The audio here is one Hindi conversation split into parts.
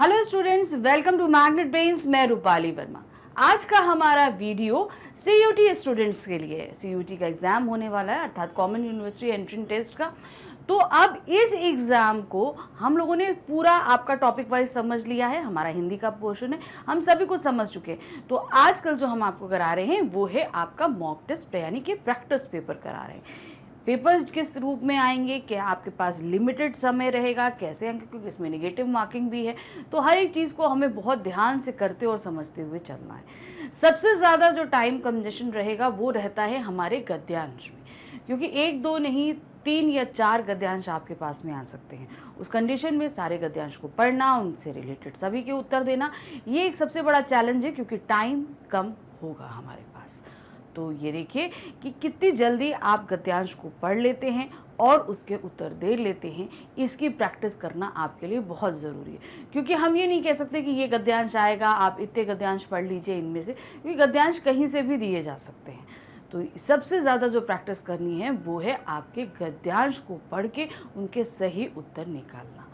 Hello students, welcome to magnet brains. मैं रूपाली वर्मा। आज का हमारा वीडियो सीयूटी स्टूडेंट्स के लिए है। सीयूटी का एग्जाम होने वाला है, अर्थात कॉमन यूनिवर्सिटी एंट्रेंस टेस्ट का। तो अब इस एग्जाम को हम लोगों ने पूरा आपका टॉपिक वाइज समझ लिया है। हमारा हिंदी का पोर्शन है, हम सभी कुछ समझ चुके हैं। तो आजकल जो हम आपको करा रहे हैं वो है आपका मॉक टेस्ट, यानी कि प्रैक्टिस पेपर करा रहे हैं। पेपर्स किस रूप में आएंगे, क्या आपके पास लिमिटेड समय रहेगा, कैसे अंक, क्योंकि इसमें नेगेटिव मार्किंग भी है। तो हर एक चीज़ को हमें बहुत ध्यान से करते और समझते हुए चलना है। सबसे ज़्यादा जो टाइम कंजेशन रहेगा वो रहता है हमारे गद्यांश में, क्योंकि 1, 2 नहीं 3 या 4 गद्यांश आपके पास में आ सकते हैं। उस कंडीशन में सारे गद्यांश को पढ़ना, उनसे रिलेटेड सभी के उत्तर देना, ये एक सबसे बड़ा चैलेंज है, क्योंकि टाइम कम होगा हमारे पास। तो ये देखिए कि कितनी जल्दी आप गद्यांश को पढ़ लेते हैं और उसके उत्तर दे लेते हैं। इसकी प्रैक्टिस करना आपके लिए बहुत ज़रूरी है, क्योंकि हम ये नहीं कह सकते कि ये गद्यांश आएगा, आप इतने गद्यांश पढ़ लीजिए इनमें से, क्योंकि गद्यांश कहीं से भी दिए जा सकते हैं। तो सबसे ज़्यादा जो प्रैक्टिस करनी है वो है आपके गद्यांश को पढ़ के उनके सही उत्तर निकालना।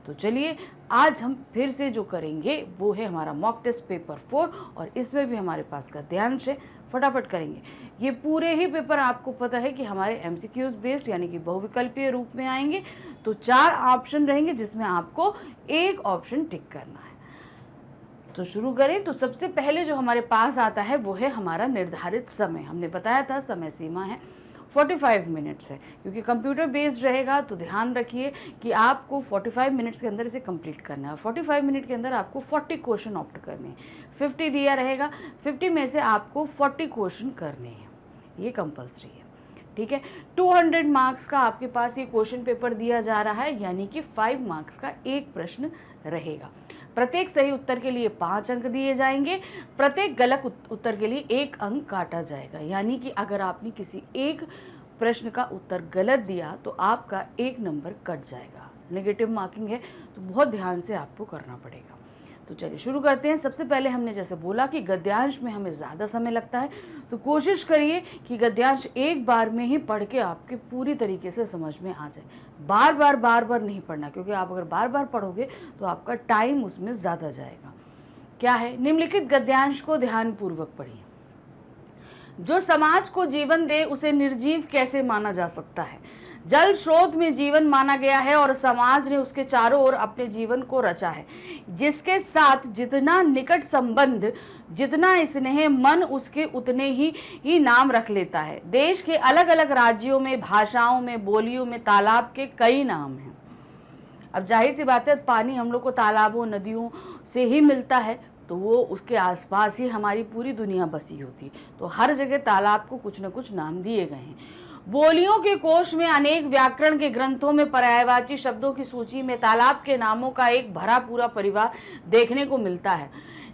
तो चलिए आज हम फिर से जो करेंगे वो है हमारा मॉक टेस्ट पेपर 4, और इसमें भी हमारे पास गद्यांश है। फटाफट करेंगे। ये पूरे ही पेपर आपको पता है कि हमारे एमसीक्यूज बेस्ड यानी कि बहुविकल्पीय रूप में आएंगे। तो 4 ऑप्शन रहेंगे जिसमें आपको एक ऑप्शन टिक करना है। तो शुरू करें। तो सबसे पहले जो हमारे पास आता है वो है हमारा निर्धारित समय। हमने बताया था समय सीमा है 45 मिनट्स है, क्योंकि कंप्यूटर बेस्ड रहेगा। तो ध्यान रखिए कि आपको 45 मिनट्स के अंदर इसे कंप्लीट करना है, और 45 मिनट के अंदर आपको 40 क्वेश्चन ऑप्ट करने हैं। 50 दिया रहेगा, 50 में से आपको 40 क्वेश्चन करने हैं, ये कंपल्सरी है। ठीक है, 200 मार्क्स का आपके पास ये क्वेश्चन पेपर दिया जा रहा है, यानी कि 5 मार्क्स का एक प्रश्न रहेगा। प्रत्येक सही उत्तर के लिए 5 अंक दिए जाएंगे, प्रत्येक गलत उत्तर के लिए 1 अंक काटा जाएगा। यानी कि अगर आपने किसी एक प्रश्न का उत्तर गलत दिया तो आपका 1 नंबर कट जाएगा। नेगेटिव मार्किंग है, तो बहुत ध्यान से आपको करना पड़ेगा। तो चलिए शुरू करते हैं। सबसे पहले हमने जैसे बोला कि गद्यांश में हमें ज़्यादा समय लगता है, तो कोशिश करिए कि गद्यांश एक बार में ही पढ़ के आपके पूरी तरीके से समझ में आ जाए। बार बार नहीं पढ़ना, क्योंकि आप अगर बार बार पढ़ोगे तो आपका टाइम उसमें ज़्यादा जाएगा। क्या है, निम्नलिखित गद्यांश को ध्यानपूर्वक पढ़िए। जो समाज को जीवन दे उसे निर्जीव कैसे माना जा सकता है? जल स्रोत में जीवन माना गया है और समाज ने उसके चारों ओर अपने जीवन को रचा है। जिसके साथ जितना निकट संबंध, जितना स्नेह, मन उसके उतने ही नाम रख लेता है। देश के अलग अलग राज्यों में, भाषाओं में, बोलियों में तालाब के कई नाम हैं। अब जाहिर सी बात है, पानी हम लोग को तालाबों, नदियों से ही मिलता है, तो वो उसके आसपास ही हमारी पूरी दुनिया बसी होती। तो हर जगह तालाब को कुछ न कुछ नाम दिए गए हैं। बोलियों के कोश में, अनेक व्याकरण के ग्रंथों में, पर्यायवाची शब्दों की सूची में तालाब के नामों का एक भरा पूरा परिवार देखने को मिलता है।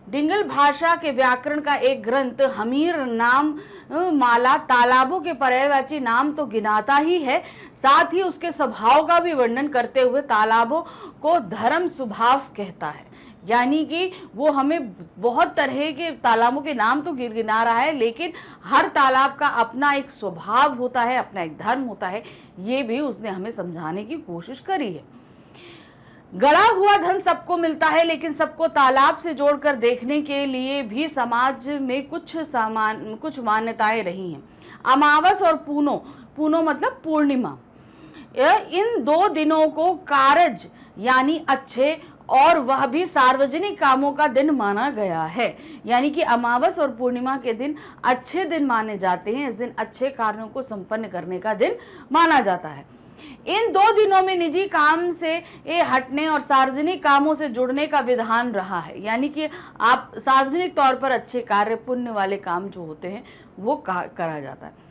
डिंगल भाषा के व्याकरण का एक ग्रंथ हमीर नाम माला तालाबों के पर्यायवाची नाम तो गिनाता ही है, साथ ही उसके स्वभाव का भी वर्णन करते हुए तालाबों को धर्म स्वभाव कहता है। यानी कि वो हमें बहुत तरह के तालाबों के नाम तो गिना रहा है, लेकिन हर तालाब का अपना एक स्वभाव होता है, अपना एक धर्म होता है। ये भी उसने हमें समझाने की कोशिश करी है। गड़ा हुआ धन सबको मिलता है, लेकिन सबको तालाब से जोड़कर देखने के लिए भी समाज में कुछ मान्यताएं रही हैं। अमावस और पूनो, पूनो मतलब पूर्णिमा, इन 2 दिनों को कारज यानी अच्छे और वह भी सार्वजनिक कामों का दिन माना गया है। यानी कि अमावस और पूर्णिमा के दिन अच्छे दिन माने जाते हैं। इस दिन अच्छे कार्यों को संपन्न करने का दिन माना जाता है। इन 2 दिनों में निजी काम से हटने और सार्वजनिक कामों से जुड़ने का विधान रहा है। यानी कि आप सार्वजनिक तौर पर अच्छे कार्य, पुण्य वाले काम जो होते हैं वो करा जाता है।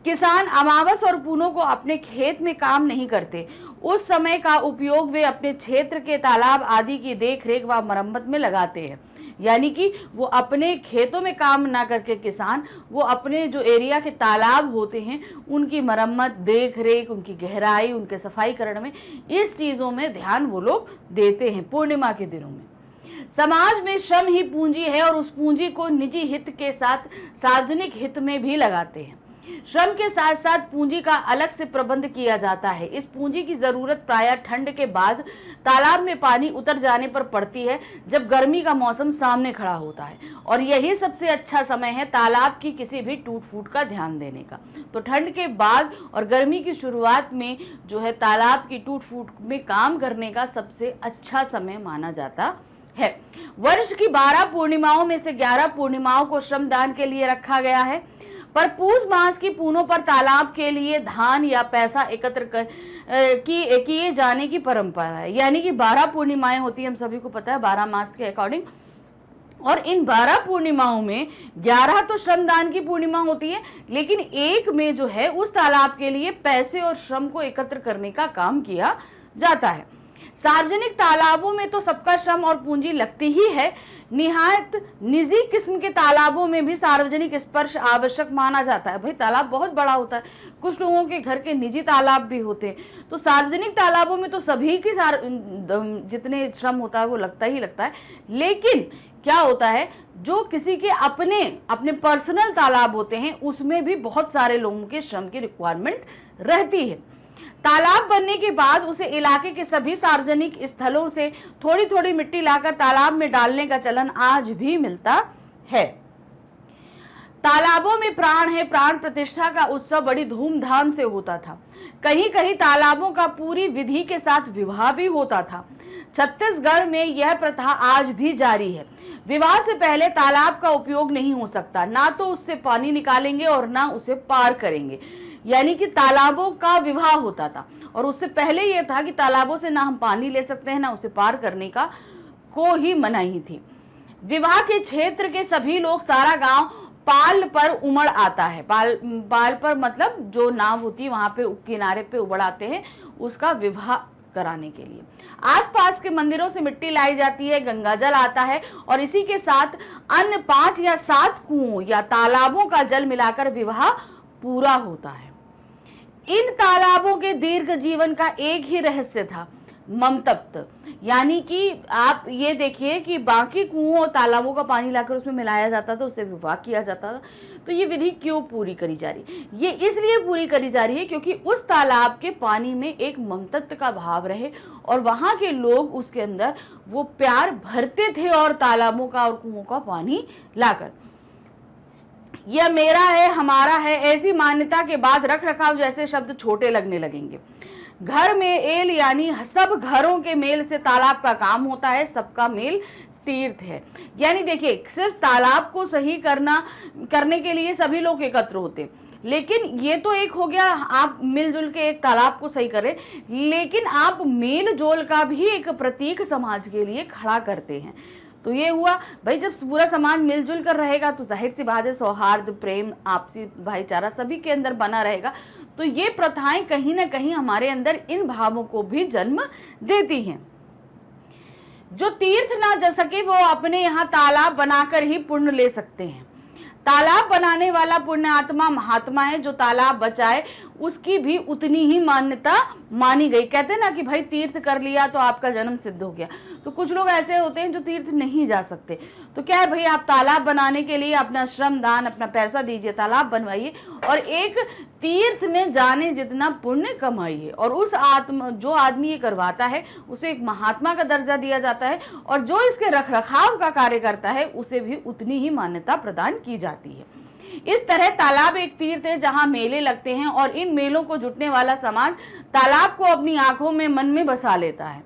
किसान अमावस और पूनों को अपने खेत में काम नहीं करते। उस समय का उपयोग वे अपने क्षेत्र के तालाब आदि की देखरेख व मरम्मत में लगाते हैं। यानी कि वो अपने खेतों में काम ना करके किसान वो अपने जो एरिया के तालाब होते हैं उनकी मरम्मत, देख रेख, उनकी गहराई, उनके सफाईकरण में, इस चीज़ों में ध्यान वो लोग देते हैं पूर्णिमा के दिनों में। समाज में श्रम ही पूंजी है और उस पूंजी को निजी हित के साथ सार्वजनिक हित में भी लगाते हैं। श्रम के साथ साथ पूंजी का अलग से प्रबंध किया जाता है। इस पूंजी की जरूरत प्रायः ठंड के बाद तालाब में पानी उतर जाने पर पड़ती है, जब गर्मी का मौसम सामने खड़ा होता है, और यही सबसे अच्छा समय है तालाब की किसी भी टूट फूट का ध्यान देने का। तो ठंड के बाद और गर्मी की शुरुआत में जो है तालाब की टूट फूट में काम करने का सबसे अच्छा समय माना जाता है। वर्ष की 12 पूर्णिमाओं में से 11 पूर्णिमाओं को श्रमदान के लिए रखा गया है, पर पूस मास की पूनों पर तालाब के लिए धान या पैसा एकत्र किए जाने की परंपरा है। यानी कि 12 पूर्णिमाएं होती है, हम सभी को पता है 12 मास के अकॉर्डिंग, और इन 12 पूर्णिमाओं में 11 तो श्रमदान की पूर्णिमा होती है, लेकिन एक में जो है उस तालाब के लिए पैसे और श्रम को एकत्र करने का काम किया जाता है। सार्वजनिक तालाबों में तो सबका श्रम और पूंजी लगती ही है, निहायत निजी किस्म के तालाबों में भी सार्वजनिक स्पर्श आवश्यक माना जाता है। भाई तालाब बहुत बड़ा होता है, कुछ लोगों के घर के निजी तालाब भी होते हैं, तो सार्वजनिक तालाबों में तो सभी की जितने श्रम होता है वो लगता ही लगता है। लेकिन क्या होता है, जो किसी के अपने पर्सनल तालाब होते हैं उसमें भी बहुत सारे लोगों के श्रम की रिक्वायरमेंट रहती है। तालाब बनने के बाद उसे इलाके के सभी सार्वजनिक स्थलों से थोड़ी थोड़ी मिट्टी लाकर तालाब में डालने का चलन आज भी मिलता है। तालाबों में प्राण है, प्राण प्रतिष्ठा का उत्सव बड़ी धूमधाम से होता था। कहीं कहीं तालाबों का पूरी विधि के साथ विवाह भी होता था। छत्तीसगढ़ में यह प्रथा आज भी जारी है। विवाह से पहले तालाब का उपयोग नहीं हो सकता, ना तो उससे पानी निकालेंगे और ना उसे पार करेंगे। यानी कि तालाबों का विवाह होता था, और उससे पहले यह था कि तालाबों से ना हम पानी ले सकते हैं ना उसे पार करने का को ही मनाही थी। विवाह के क्षेत्र के सभी लोग, सारा गांव पाल पर उमड़ आता है। पाल पर मतलब जो नाव होती है वहां पे किनारे पे उमड़ आते हैं उसका विवाह कराने के लिए। आसपास के मंदिरों से मिट्टी लाई जाती है, गंगा जल आता है, और इसी के साथ अन्य 5 या 7 कुओं या तालाबों का जल मिलाकर विवाह पूरा होता है। इन तालाबों के दीर्घ जीवन का एक ही रहस्य था, ममतप्त। यानी कि आप ये देखिए कि बाकी कुओं और तालाबों का पानी लाकर उसमें मिलाया जाता था, उससे विवाह किया जाता था। तो ये विधि क्यों पूरी करी जा रही? ये इसलिए पूरी करी जा रही है क्योंकि उस तालाब के पानी में एक ममतत्व का भाव रहे, और वहां के लोग उसके अंदर वो प्यार भरते थे और तालाबों का और कुओं का पानी लाकर। यह मेरा है, हमारा है, ऐसी मान्यता के बाद रख रखाव जैसे शब्द छोटे लगने लगेंगे। घर में एल यानी सब घरों के मेल से तालाब का काम होता है, सबका मेल तीर्थ है। यानी देखिए, सिर्फ तालाब को सही करने के लिए सभी लोग एकत्र होते, लेकिन ये तो एक हो गया आप मिलजुल के एक तालाब को सही करें, लेकिन आप मेल जोल का भी एक प्रतीक समाज के लिए खड़ा करते हैं। तो ये हुआ भाई, जब पूरा समाज मिलजुल कर रहेगा तो जाहिर सी बात है सौहार्द, प्रेम, आपसी भाईचारा सभी के अंदर बना रहेगा। तो ये प्रथाएं कहीं ना कहीं हमारे अंदर इन भावों को भी जन्म देती हैं। जो तीर्थ ना जा सके वो अपने यहाँ तालाब बनाकर ही पुण्य ले सकते हैं। तालाब बनाने वाला पुण्य आत्मा महात्मा है, जो तालाब बचाए उसकी भी उतनी ही मान्यता मानी गई। कहते हैं ना कि भाई तीर्थ कर लिया तो आपका जन्म सिद्ध हो गया। तो कुछ लोग ऐसे होते हैं जो तीर्थ नहीं जा सकते, तो क्या है भाई, आप तालाब बनाने के लिए अपना श्रम दान, अपना पैसा दीजिए, तालाब बनवाइए, और एक तीर्थ में जाने जितना पुण्य कमाइए। और उस जो आदमी ये करवाता है उसे एक महात्मा का दर्जा दिया जाता है, और जो इसके रख रखाव का कार्य करता है उसे भी उतनी ही मान्यता प्रदान की जाती है। इस तरह तालाब एक तीर्थ है जहां मेले लगते हैं, और इन मेलों को जुटने वाला समाज तालाब को अपनी आंखों में, मन में बसा लेता है।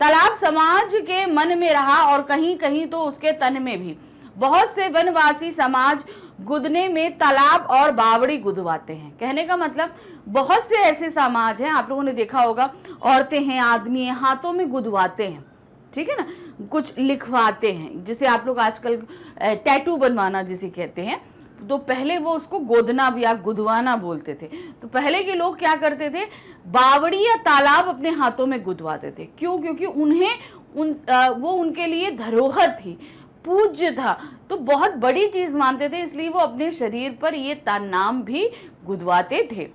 तालाब समाज के मन में रहा और कहीं कहीं तो उसके तन में भी। बहुत से वनवासी समाज गुदने में तालाब और बावड़ी गुदवाते हैं। कहने का मतलब बहुत से ऐसे समाज हैं, आप लोगों ने देखा होगा, औरतें हैं, आदमी हैं, हाथों में गुदवाते हैं, ठीक है ना, कुछ लिखवाते हैं, जिसे आप लोग आजकल टैटू बनवाना जिसे कहते हैं। तो पहले वो उसको गोदना भी या गुदवाना बोलते थे। तो पहले के लोग क्या करते थे, बावड़ी या तालाब अपने हाथों में गुदवाते थे। क्यों? क्योंकि वो उनके लिए धरोहर थी, पूज्य था, तो बहुत बड़ी चीज मानते थे, इसलिए वो अपने शरीर पर ये नाम भी गुदवाते थे।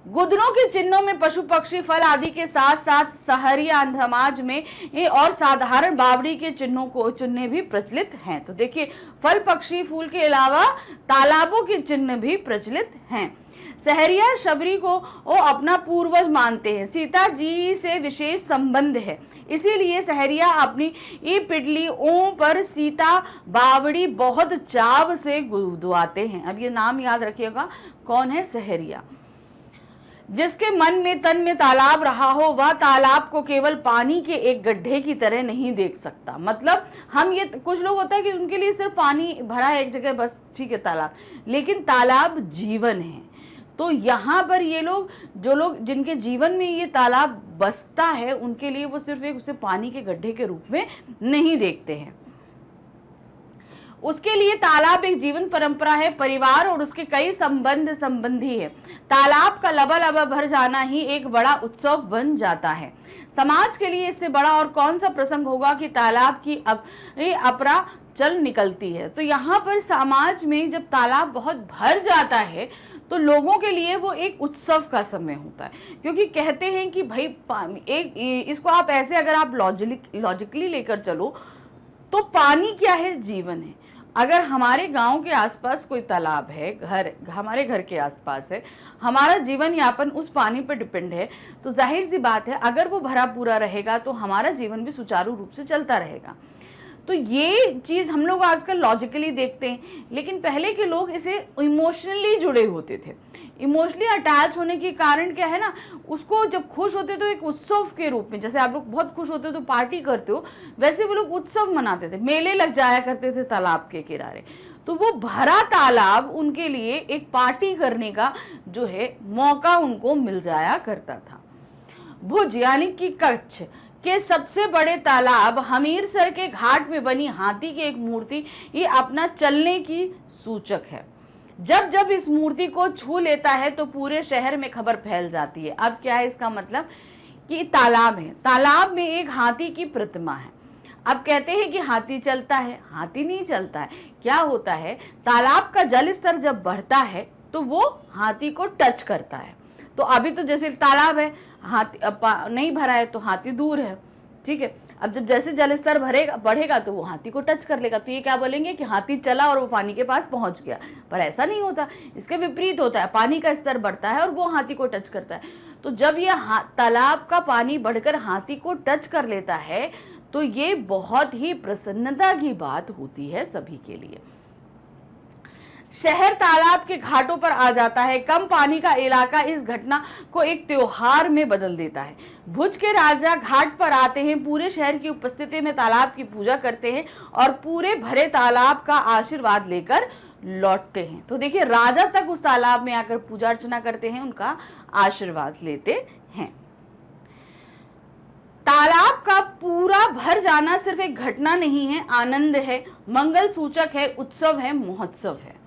गुदरों के चिन्हों में पशु पक्षी फल आदि के साथ साथ सहरिया समाज में और साधारण बावड़ी के चिन्ह भी प्रचलित हैं। तो देखिए, फल पक्षी फूल के अलावा तालाबों के चिन्ह भी प्रचलित हैं। सहरिया शबरी को वो अपना पूर्वज मानते हैं, सीता जी से विशेष संबंध है, इसीलिए सहरिया अपनी पिडलियों पर सीता बावड़ी बहुत चाव से गुदवाते हैं। अब ये नाम याद रखिएगा, कौन है? सहरिया। जिसके मन में तन में तालाब रहा हो वह तालाब को केवल पानी के एक गड्ढे की तरह नहीं देख सकता। मतलब हम ये, कुछ लोग होता है कि उनके लिए सिर्फ पानी भरा है एक जगह, बस ठीक है तालाब, लेकिन तालाब जीवन है। तो यहाँ पर ये लोग, जो लोग जिनके जीवन में ये तालाब बसता है, उनके लिए वो सिर्फ एक उसे पानी के गड्ढे के रूप में नहीं देखते हैं। उसके लिए तालाब एक जीवन परंपरा है, परिवार और उसके कई संबंधी है। तालाब का लबालब भर जाना ही एक बड़ा उत्सव बन जाता है। समाज के लिए इससे बड़ा और कौन सा प्रसंग होगा कि तालाब की अपरा चल निकलती है। तो यहाँ पर समाज में जब तालाब बहुत भर जाता है तो लोगों के लिए वो एक उत्सव का समय होता है, क्योंकि कहते हैं कि भाई इसको आप ऐसे अगर आप लॉजिकली लेकर चलो तो पानी क्या है? जीवन है। अगर हमारे गांव के आसपास कोई तालाब है, हमारे घर के आसपास है, हमारा जीवन यापन उस पानी पर डिपेंड है, तो जाहिर सी बात है अगर वो भरा पूरा रहेगा तो हमारा जीवन भी सुचारू रूप से चलता रहेगा। तो ये चीज़ हम लोग आजकल लॉजिकली देखते हैं, लेकिन पहले के लोग इसे इमोशनली जुड़े होते थे। इमोशनली अटैच होने के कारण क्या है ना, उसको जब खुश होते तो एक उत्सव के रूप में, जैसे आप लोग बहुत खुश होते हो तो पार्टी करते हो, वैसे वो लोग उत्सव मनाते थे, मेले लग जाया करते थे तालाब के किनारे। तो वो भरा तालाब उनके लिए एक पार्टी करने का जो है मौका उनको मिल जाया करता था। भुज यानी कि कच्छ के सबसे बड़े तालाब हमीरसर के घाट में बनी हाथी की एक मूर्ति ये अपना चलने की सूचक है। जब जब इस मूर्ति को छू लेता है तो पूरे शहर में खबर फैल जाती है। अब क्या है इसका मतलब कि तालाब है, तालाब में एक हाथी की प्रतिमा है। अब कहते हैं कि हाथी चलता है, हाथी नहीं चलता है। क्या होता है, तालाब का जल स्तर जब बढ़ता है तो वो हाथी को टच करता है। तो अभी तो जैसे तालाब है, हाथी नहीं भरा है तो हाथी दूर है, ठीक है। अब जब जैसे जल स्तर बढ़ेगा तो वो हाथी को टच कर लेगा, तो ये क्या बोलेंगे कि हाथी चला और वो पानी के पास पहुंच गया। पर ऐसा नहीं होता, इसके विपरीत होता है, पानी का स्तर बढ़ता है और वो हाथी को टच करता है। तो जब ये तालाब का पानी बढ़कर हाथी को टच कर लेता है तो ये बहुत ही प्रसन्नता की बात होती है सभी के लिए। शहर तालाब के घाटों पर आ जाता है। कम पानी का इलाका इस घटना को एक त्योहार में बदल देता है। भुज के राजा घाट पर आते हैं, पूरे शहर की उपस्थिति में तालाब की पूजा करते हैं और पूरे भरे तालाब का आशीर्वाद लेकर लौटते हैं। तो देखिए, राजा तक उस तालाब में आकर पूजा अर्चना करते हैं, उनका आशीर्वाद लेते हैं। तालाब का पूरा भर जाना सिर्फ एक घटना नहीं है, आनंद है, मंगल सूचक है, उत्सव है, महोत्सव है।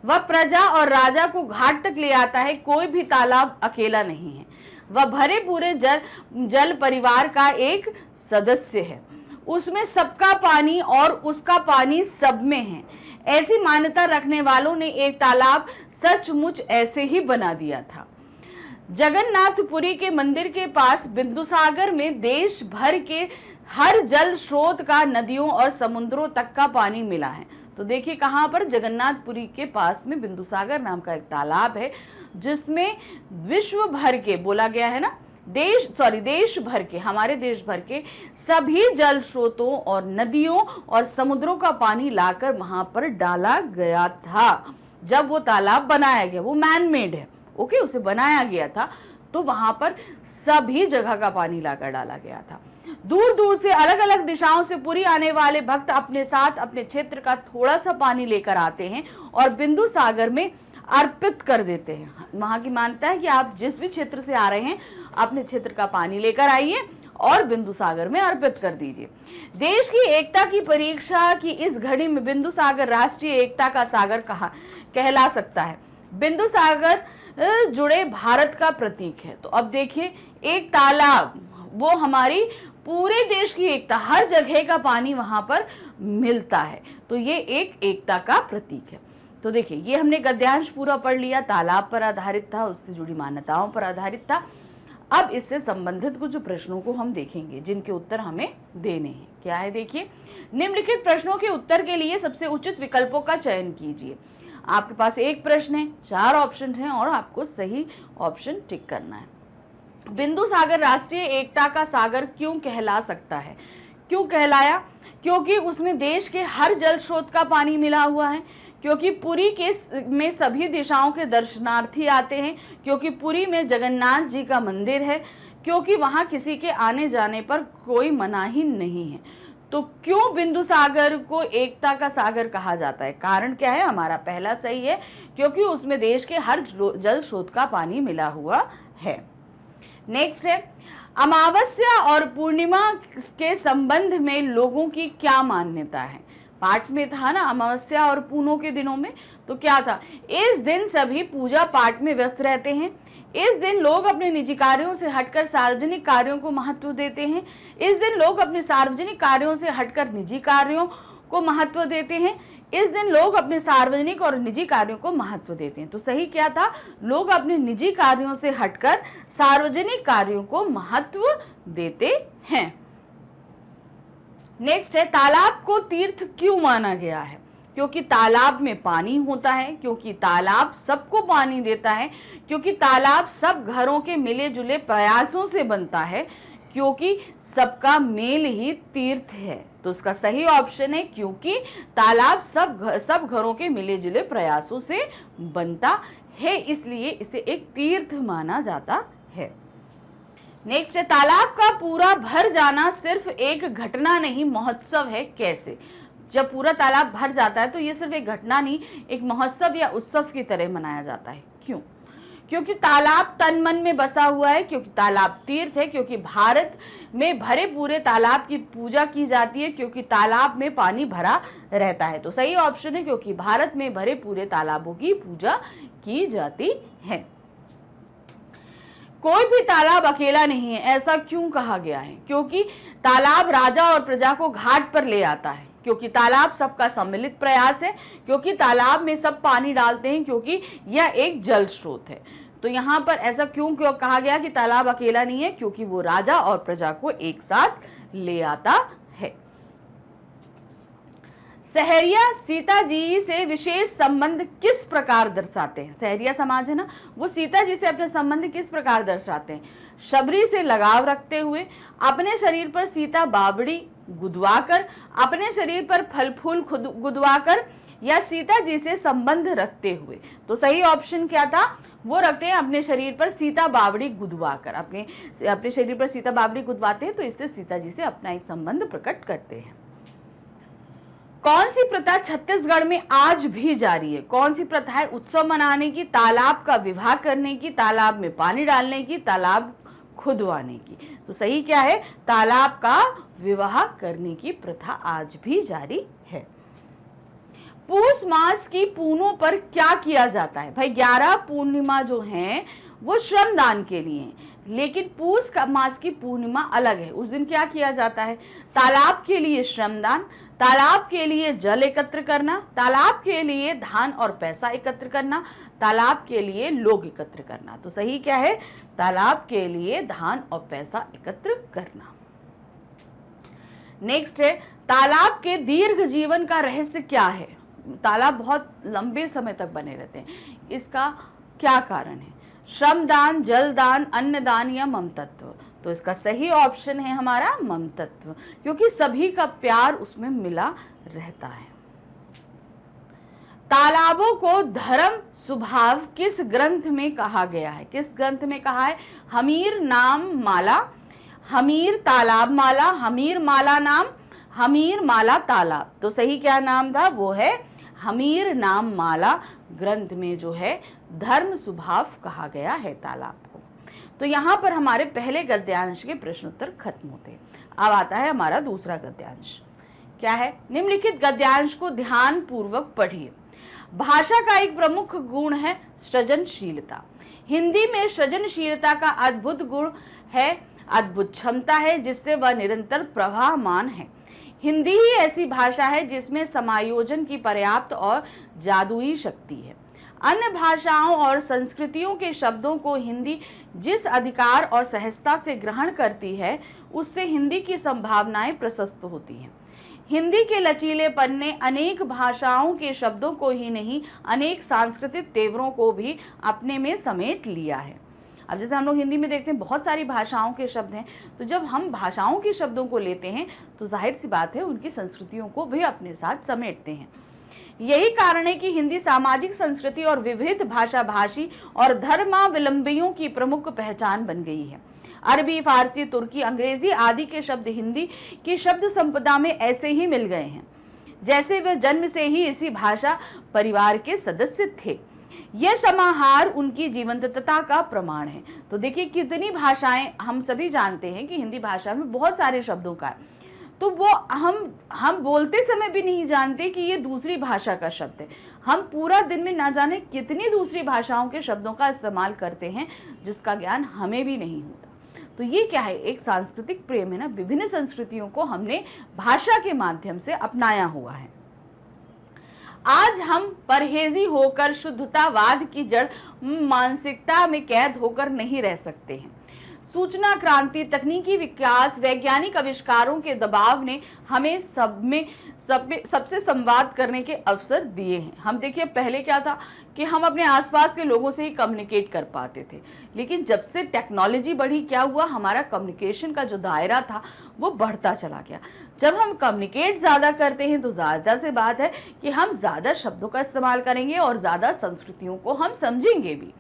वह प्रजा और राजा को घाट तक ले आता है। कोई भी तालाब अकेला नहीं है, वह भरे पूरे जल परिवार का एक सदस्य है। उसमें सबका पानी और उसका पानी सब में है। ऐसी मान्यता रखने वालों ने एक तालाब सचमुच ऐसे ही बना दिया था। जगन्नाथपुरी के मंदिर के पास बिंदुसागर में देश भर के हर जल स्रोत का नदियों और समुद्रों तक का पानी मिला है। तो देखिए कहां पर, जगन्नाथपुरी के पास में बिंदुसागर नाम का एक तालाब है, जिसमें विश्व भर के बोला गया है ना, देश भर के, हमारे देश भर के सभी जल स्रोतों और नदियों और समुद्रों का पानी लाकर वहां पर डाला गया था। जब वो तालाब बनाया गया, वो मैन मेड है, ओके, उसे बनाया गया था, तो वहां पर सभी जगह का पानी लाकर डाला गया था। दूर दूर से अलग अलग दिशाओं से पुरी आने वाले भक्त अपने साथ अपने क्षेत्र का थोड़ा सा पानी लेकर आते हैं और बिंदु सागर में अर्पित कर देते हैं। वहां की मान्यता है कि आप जिस भी क्षेत्र से आ रहे हैं अपने क्षेत्र का पानी लेकर आइए और बिंदु सागर में अर्पित कर दीजिए। देश की एकता की परीक्षा की इस घड़ी में बिंदु सागर राष्ट्रीय एकता का सागर कहला सकता है। बिंदु सागर जुड़े भारत का प्रतीक है। तो अब देखिए, एक तालाब वो हमारी पूरे देश की एकता, हर जगह का पानी वहां पर मिलता है, तो ये एक एकता का प्रतीक है। तो देखिए, ये हमने गद्यांश पूरा पढ़ लिया, तालाब पर आधारित था, उससे जुड़ी मान्यताओं पर आधारित था। अब इससे संबंधित कुछ प्रश्नों को हम देखेंगे जिनके उत्तर हमें देने हैं। क्या है देखिए, निम्नलिखित प्रश्नों के उत्तर के लिए सबसे उचित विकल्पों का चयन कीजिए। आपके पास एक प्रश्न है, 4 ऑप्शन हैं और आपको सही ऑप्शन टिक करना है। बिंदु सागर राष्ट्रीय एकता का सागर क्यों कहला सकता है? क्यों कहलाया? क्योंकि उसमें देश के हर जल स्रोत का पानी मिला हुआ है, क्योंकि पुरी में सभी दिशाओं के दर्शनार्थी आते हैं, क्योंकि पुरी में जगन्नाथ जी का मंदिर है, क्योंकि वहां किसी के आने जाने पर कोई मनाही नहीं है। तो क्यों बिंदु सागर को एकता का सागर कहा जाता है? कारण क्या है? हमारा पहला सही है, क्योंकि उसमें देश के हर जल स्रोत का पानी मिला हुआ है। नेक्स्ट है, अमावस्या और पूर्णिमा के संबंध में लोगों की क्या मान्यता है? पाठ में था ना, अमावस्या और पूनों के दिनों में, तो क्या था? इस दिन सभी पूजा पाठ में व्यस्त रहते हैं। इस दिन लोग अपने निजी कार्यों से हटकर सार्वजनिक कार्यों को महत्व देते हैं। इस दिन लोग अपने सार्वजनिक कार्यों से हटकर निजी कार्यों को महत्व देते हैं। इस दिन लोग अपने सार्वजनिक और निजी कार्यों को महत्व देते हैं। तो सही क्या था? लोग अपने निजी कार्यों से हटकर सार्वजनिक कार्यों को महत्व देते हैं। नेक्स्ट है, तालाब को तीर्थ क्यों माना गया है? क्योंकि तालाब में पानी होता है, क्योंकि तालाब सबको पानी देता है, क्योंकि तालाब सब घरों के मिले जुले प्रयासों से बनता है, क्योंकि सबका मेल ही तीर्थ है। तो इसका सही ऑप्शन है क्योंकि तालाब सब घरों के मिले जुले प्रयासों से बनता है, इसलिए इसे एक तीर्थ माना जाता है। नेक्स्ट है, तालाब का पूरा भर जाना सिर्फ एक घटना नहीं महोत्सव है। कैसे? जब पूरा तालाब भर जाता है तो ये सिर्फ एक घटना नहीं, एक महोत्सव या उत्सव की तरह मनाया जाता है। क्यों? क्योंकि तालाब तन मन में बसा हुआ है, क्योंकि तालाब तीर्थ है, क्योंकि भारत में भरे पूरे तालाब की पूजा की जाती है, क्योंकि तालाब में पानी भरा रहता है। तो सही ऑप्शन है क्योंकि भारत में भरे पूरे तालाबों की पूजा की जाती है। कोई भी तालाब अकेला नहीं है, ऐसा क्यों कहा गया है? क्योंकि तालाब राजा और प्रजा को घाट पर ले आता है, क्योंकि तालाब सबका सम्मिलित प्रयास है, क्योंकि तालाब में सब पानी डालते हैं, क्योंकि यह एक जल स्रोत है। तो यहाँ पर ऐसा क्यों कहा गया कि तालाब अकेला नहीं है? क्योंकि वो राजा और प्रजा को एक साथ ले आता है। सहरिया सीता जी से विशेष संबंध किस प्रकार दर्शाते हैं? सहरिया समाज है ना, वो सीता जी से अपने संबंध किस प्रकार दर्शाते हैं? शबरी से लगाव रखते हुए, अपने शरीर पर सीता बावड़ी गुदवाकर, अपने शरीर पर फल फूल गुदवाकर, या सीता जी से संबंध रखते हुए। तो सही ऑप्शन क्या था? वो रखते हैं अपने शरीर पर सीता बावड़ी गुदवाकर। अपने शरीर पर सीता बावड़ी गुदवाते हैं तो इससे सीता जी से अपना एक संबंध प्रकट करते हैं। कौन सी प्रथा छत्तीसगढ़ में आज भी जारी है? कौन सी प्रथा है? उत्सव मनाने की, तालाब का विवाह करने की, तालाब में पानी डालने की, तालाब खुदवाने की। तो सही क्या है? तालाब का विवाह करने की प्रथा आज भी जारी है। पूस मास की पूनों पर क्या किया जाता है? भाई 11 पूर्णिमा जो हैं वो श्रमदान के लिए हैं, लेकिन पूस का मास की पूर्णिमा अलग है। उस दिन क्या किया जाता है? तालाब के लिए श्रमदान, तालाब के लिए जल एकत्र करना, तालाब के लिए धान और पैसा एकत्र करना, तालाब के लिए लोग एकत्र करना। तो सही क्या है? तालाब के लिए धान और पैसा एकत्र करना। नेक्स्ट है, तालाब के दीर्घ जीवन का रहस्य क्या है? तालाब बहुत लंबे समय तक बने रहते हैं, इसका क्या कारण है? श्रमदान, जलदान, अन्नदान या ममतत्व? तो इसका सही ऑप्शन है हमारा ममतत्व, क्योंकि सभी का प्यार उसमें मिला रहता है। तालाबों को धर्म स्वभाव किस ग्रंथ में कहा गया है? किस ग्रंथ में कहा है? हमीर नाम माला, हमीर तालाब माला, हमीर माला नाम, हमीर माला तालाब। तो सही क्या नाम था? वो है हमीर नाम माला ग्रंथ में जो है धर्म स्वभाव कहा गया है तालाब को। तो यहाँ पर हमारे पहले गद्यांश के प्रश्नोत्तर खत्म होते हैं। अब आता है हमारा दूसरा गद्यांश। क्या है? निम्नलिखित गद्यांश को ध्यान पूर्वक पढ़िए। भाषा का एक प्रमुख गुण है सृजनशीलता। हिंदी में सृजनशीलता का अद्भुत गुण है, अद्भुत क्षमता है, जिससे वह निरंतर प्रवाहमान है। हिंदी ही ऐसी भाषा है जिसमें समायोजन की पर्याप्त और जादुई शक्ति है। अन्य भाषाओं और संस्कृतियों के शब्दों को हिंदी जिस अधिकार और सहजता से ग्रहण करती है, उससे हिंदी की संभावनाएं प्रशस्त होती हैं। हिंदी के लचीलेपन ने अनेक भाषाओं के शब्दों को ही नहीं, अनेक सांस्कृतिक तेवरों को भी अपने में समेट लिया है। अब जैसे हम लोग हिंदी में देखते हैं बहुत सारी भाषाओं के शब्द हैं, तो जब हम भाषाओं के शब्दों को लेते हैं तो जाहिर सी बात है उनकी संस्कृतियों को भी अपने साथ समेटते हैं। यही कारण है कि हिंदी सामाजिक संस्कृति और विविध भाषा भाषी और धर्मावलंबियों की प्रमुख पहचान बन गई है। अरबी, फारसी, तुर्की, अंग्रेजी आदि के शब्द हिंदी की शब्द संपदा में ऐसे ही मिल गए हैं जैसे वे जन्म से ही इसी भाषा परिवार के सदस्य थे। यह समाहार उनकी जीवंतता का प्रमाण है। तो देखिए कितनी भाषाएं, हम सभी जानते हैं कि हिंदी भाषा में बहुत सारे शब्दों का है, तो वो हम बोलते समय भी नहीं जानते कि ये दूसरी भाषा का शब्द है। हम पूरा दिन में ना जाने कितनी दूसरी भाषाओं के शब्दों का इस्तेमाल करते हैं जिसका ज्ञान हमें भी नहीं होता। तो ये क्या है, एक सांस्कृतिक प्रेम है ना, विभिन्न संस्कृतियों को हमने भाषा के माध्यम से अपनाया हुआ है। आज हम परहेजी होकर शुद्धतावाद की जड़ मानसिकता में कैद होकर नहीं रह सकते हैं। सूचना क्रांति, तकनीकी विकास, वैज्ञानिक आविष्कारों के दबाव ने हमें सबसे संवाद करने के अवसर दिए हैं। हम देखिए पहले क्या था कि हम अपने आसपास के लोगों से ही कम्युनिकेट कर पाते थे, लेकिन जब से टेक्नोलॉजी बढ़ी क्या हुआ, हमारा कम्युनिकेशन का जो दायरा था वो बढ़ता चला गया। जब हम कम्युनिकेट ज़्यादा करते हैं तो ज़्यादा से बात है कि हम ज़्यादा शब्दों का इस्तेमाल करेंगे और ज़्यादा संस्कृतियों को हम समझेंगे भी।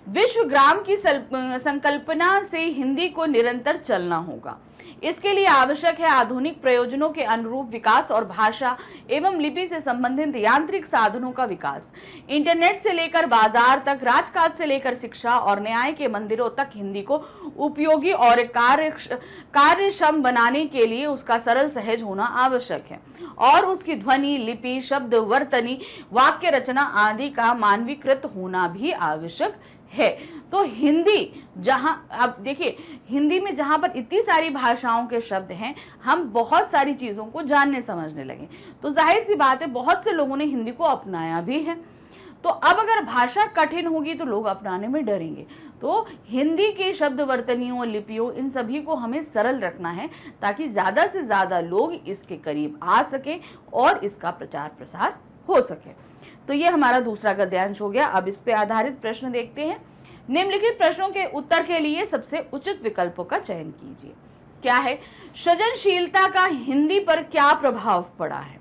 विश्वग्राम की संकल्पना से हिंदी को निरंतर चलना होगा। इसके लिए आवश्यक है आधुनिक प्रयोजनों के अनुरूप विकास और भाषा एवं लिपि से संबंधित यांत्रिक साधनों का विकास। इंटरनेट से लेकर बाजार तक, राजकाज से लेकर शिक्षा और न्याय के मंदिरों तक हिंदी को उपयोगी और कार्यक्षम बनाने के लिए उसका सरल सहज होना आवश्यक है और उसकी ध्वनि, लिपि, शब्द वर्तनी, वाक्य रचना आदि का मानवीकृत होना भी आवश्यक है। तो हिंदी जहां, अब देखिए हिंदी में जहां पर इतनी सारी भाषाओं के शब्द हैं, हम बहुत सारी चीजों को जानने समझने लगे, तो जाहिर सी बात है बहुत से लोगों ने हिंदी को अपनाया भी है। तो अब अगर भाषा कठिन होगी तो लोग अपनाने में डरेंगे। तो हिंदी के शब्द वर्तनियों, लिपियों, इन सभी को हमें सरल रखना है ताकि ज्यादा से ज्यादा लोग इसके करीब आ सके और इसका प्रचार प्रसार हो सके। तो ये हमारा दूसरा गद्यांश हो गया। अब इस पे आधारित प्रश्न देखते हैं। निम्नलिखित प्रश्नों के उत्तर के लिए सबसे उचित विकल्पों का चयन कीजिए। क्या है, सृजनशीलता का हिंदी पर क्या प्रभाव पड़ा है?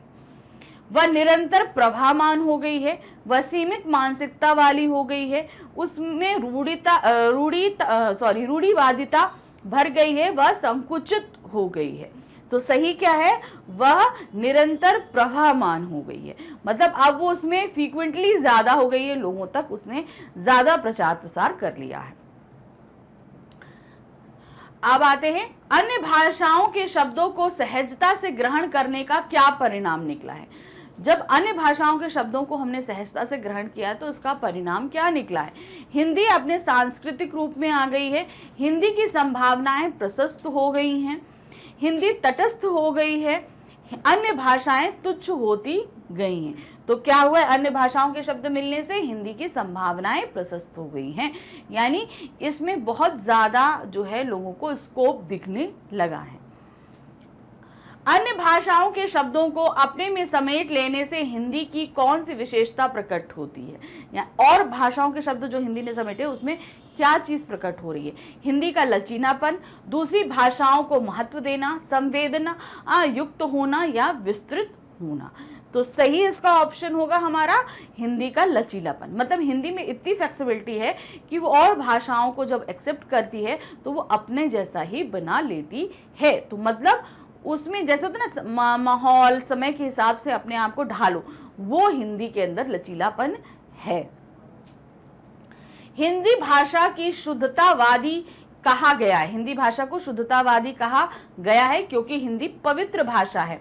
वह निरंतर प्रभावमान हो गई है, वह सीमित मानसिकता वाली हो गई है, उसमें रूढ़िवादिता भर गई है, वह संकुचित हो गई है। तो सही क्या है, वह निरंतर प्रभावमान हो गई है, मतलब अब वो उसमें फ्रीक्वेंटली ज्यादा हो गई है, लोगों तक उसने ज्यादा प्रचार प्रसार कर लिया है। अब आते हैं, अन्य भाषाओं के शब्दों को सहजता से ग्रहण करने का क्या परिणाम निकला है? जब अन्य भाषाओं के शब्दों को हमने सहजता से ग्रहण किया तो इसका परिणाम क्या निकला है? हिंदी अपने सांस्कृतिक रूप में आ गई है, हिंदी की संभावनाएं प्रशस्त हो गई हैं, हिंदी तटस्थ हो गई है, अन्य भाषाएं तुच्छ होती गई हैं। तो क्या हुआ, अन्य भाषाओं के शब्द मिलने से हिंदी की संभावनाएं प्रशस्त हो गई हैं, यानी इसमें बहुत ज्यादा जो है लोगों को स्कोप दिखने लगा है। अन्य भाषाओं के शब्दों को अपने में समेट लेने से हिंदी की कौन सी विशेषता प्रकट होती है, या और भाषाओं के शब्द जो हिंदी ने समेटे उसमें क्या चीज प्रकट हो रही है? हिंदी का लचीलापन, दूसरी भाषाओं को महत्व देना, संवेदना युक्त होना या विस्तृत होना। तो सही इसका ऑप्शन होगा हमारा हिंदी का लचीलापन। मतलब हिंदी में इतनी फ्लेक्सिबिलिटी है कि वो और भाषाओं को जब एक्सेप्ट करती है तो वो अपने जैसा ही बना लेती है। तो मतलब उसमें जैसे होता है ना, माहौल समय के हिसाब से अपने आप को ढालो, वो हिंदी के अंदर लचीलापन है। हिंदी भाषा की शुद्धतावादी कहा गया है, हिंदी भाषा को शुद्धतावादी कहा गया है क्योंकि हिंदी पवित्र भाषा है,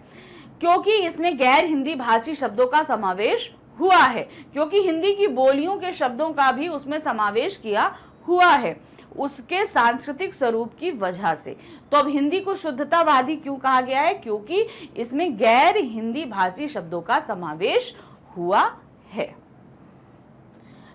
क्योंकि इसमें गैर हिंदी भाषी शब्दों का समावेश हुआ है, क्योंकि हिंदी की बोलियों के शब्दों का भी उसमें समावेश किया हुआ है। उसके सांस्कृतिक स्वरूप की वजह से। तो अब हिंदी को शुद्धतावादी क्यों कहा गया है? क्योंकि इसमें गैर हिंदी भाषी शब्दों का समावेश हुआ है।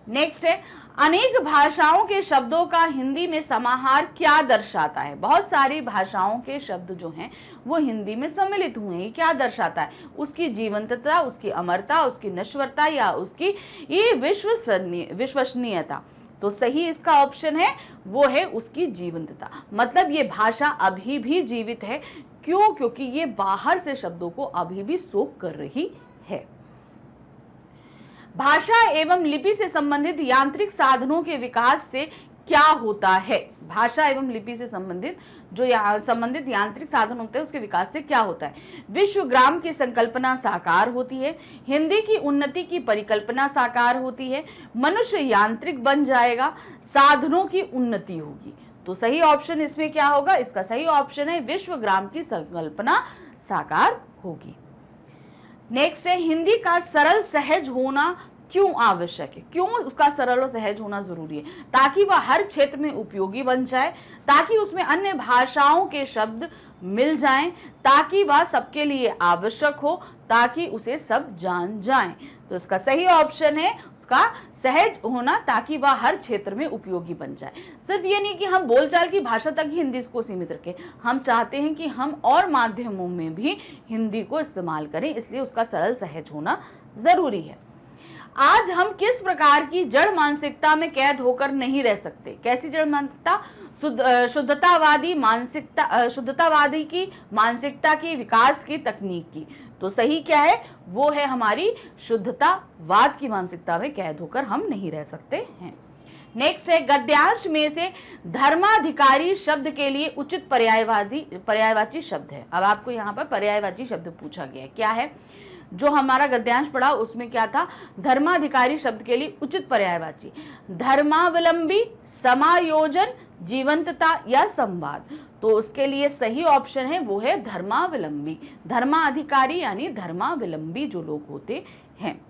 नेक्स्ट है, अनेक भाषाओं के शब्दों का हिंदी में समाहार क्या दर्शाता है? बहुत सारी भाषाओं के शब्द जो हैं वो हिंदी में सम्मिलित हुए हैं। क्या दर्शाता है? उसकी जीवंतता, उसकी अमरता, उसकी नश्वरता या उसकी ये विश्वसनीयता। तो सही इसका ऑप्शन है वो है उसकी जीवंतता। मतलब ये भाषा अभी भी जीवित है। क्यों? क्योंकि ये बाहर से शब्दों को अभी भी सोख कर रही है। भाषा एवं लिपि से संबंधित यांत्रिक साधनों के विकास से क्या होता है? भाषा एवं लिपि से संबंधित जो संबंधित यांत्रिक साधन होते हैं उसके विकास से क्या होता है? विश्वग्राम की संकल्पना साकार होती है, हिंदी की उन्नति की परिकल्पना साकार होती है, मनुष्य यांत्रिक बन जाएगा, साधनों की उन्नति होगी। तो सही ऑप्शन इसमें क्या होगा? इसका सही ऑप्शन है विश्वग्राम की संकल्पना साकार होगी। नेक्स्ट है, हिंदी का सरल सहज होना क्यों आवश्यक है? क्यों उसका सरल और सहज होना जरूरी है? ताकि वह हर क्षेत्र में उपयोगी बन जाए, ताकि उसमें अन्य भाषाओं के शब्द मिल जाएं, ताकि वह सबके लिए आवश्यक हो, ताकि उसे सब जान जाएं। तो इसका सही ऑप्शन है उसका सहज होना, ताकि वह हर क्षेत्र में उपयोगी बन जाए। सिर्फ ये नहीं कि हम बोलचाल की भाषा तक ही हिंदी को सीमित रखें, हम चाहते हैं कि हम और माध्यमों में भी हिंदी को इस्तेमाल करें, इसलिए उसका सरल सहज होना जरूरी है। आज हम किस प्रकार की जड़ मानसिकता में कैद होकर नहीं रह सकते? कैसी जड़ मानसिकता? शुद्धतावादी मानसिकता, शुद्धतावादी की मानसिकता की विकास की तकनीक की। तो सही क्या है? वो है हमारी शुद्धतावाद की मानसिकता में कैद होकर हम नहीं रह सकते हैं। नेक्स्ट है, गद्यांश में से धर्माधिकारी शब्द के लिए उचित पर्यायवाची शब्द है। अब आपको यहाँ पर पर्यायवाची शब्द पूछा गया है। क्या है? जो हमारा गद्यांश पढ़ा उसमें क्या था? धर्माधिकारी शब्द के लिए उचित पर्यायवाची धर्मावलंबी, समायोजन, जीवंतता या संवाद। तो उसके लिए सही ऑप्शन है वो है धर्मावलंबी। धर्माधिकारी यानी धर्मावलंबी जो लोग होते हैं।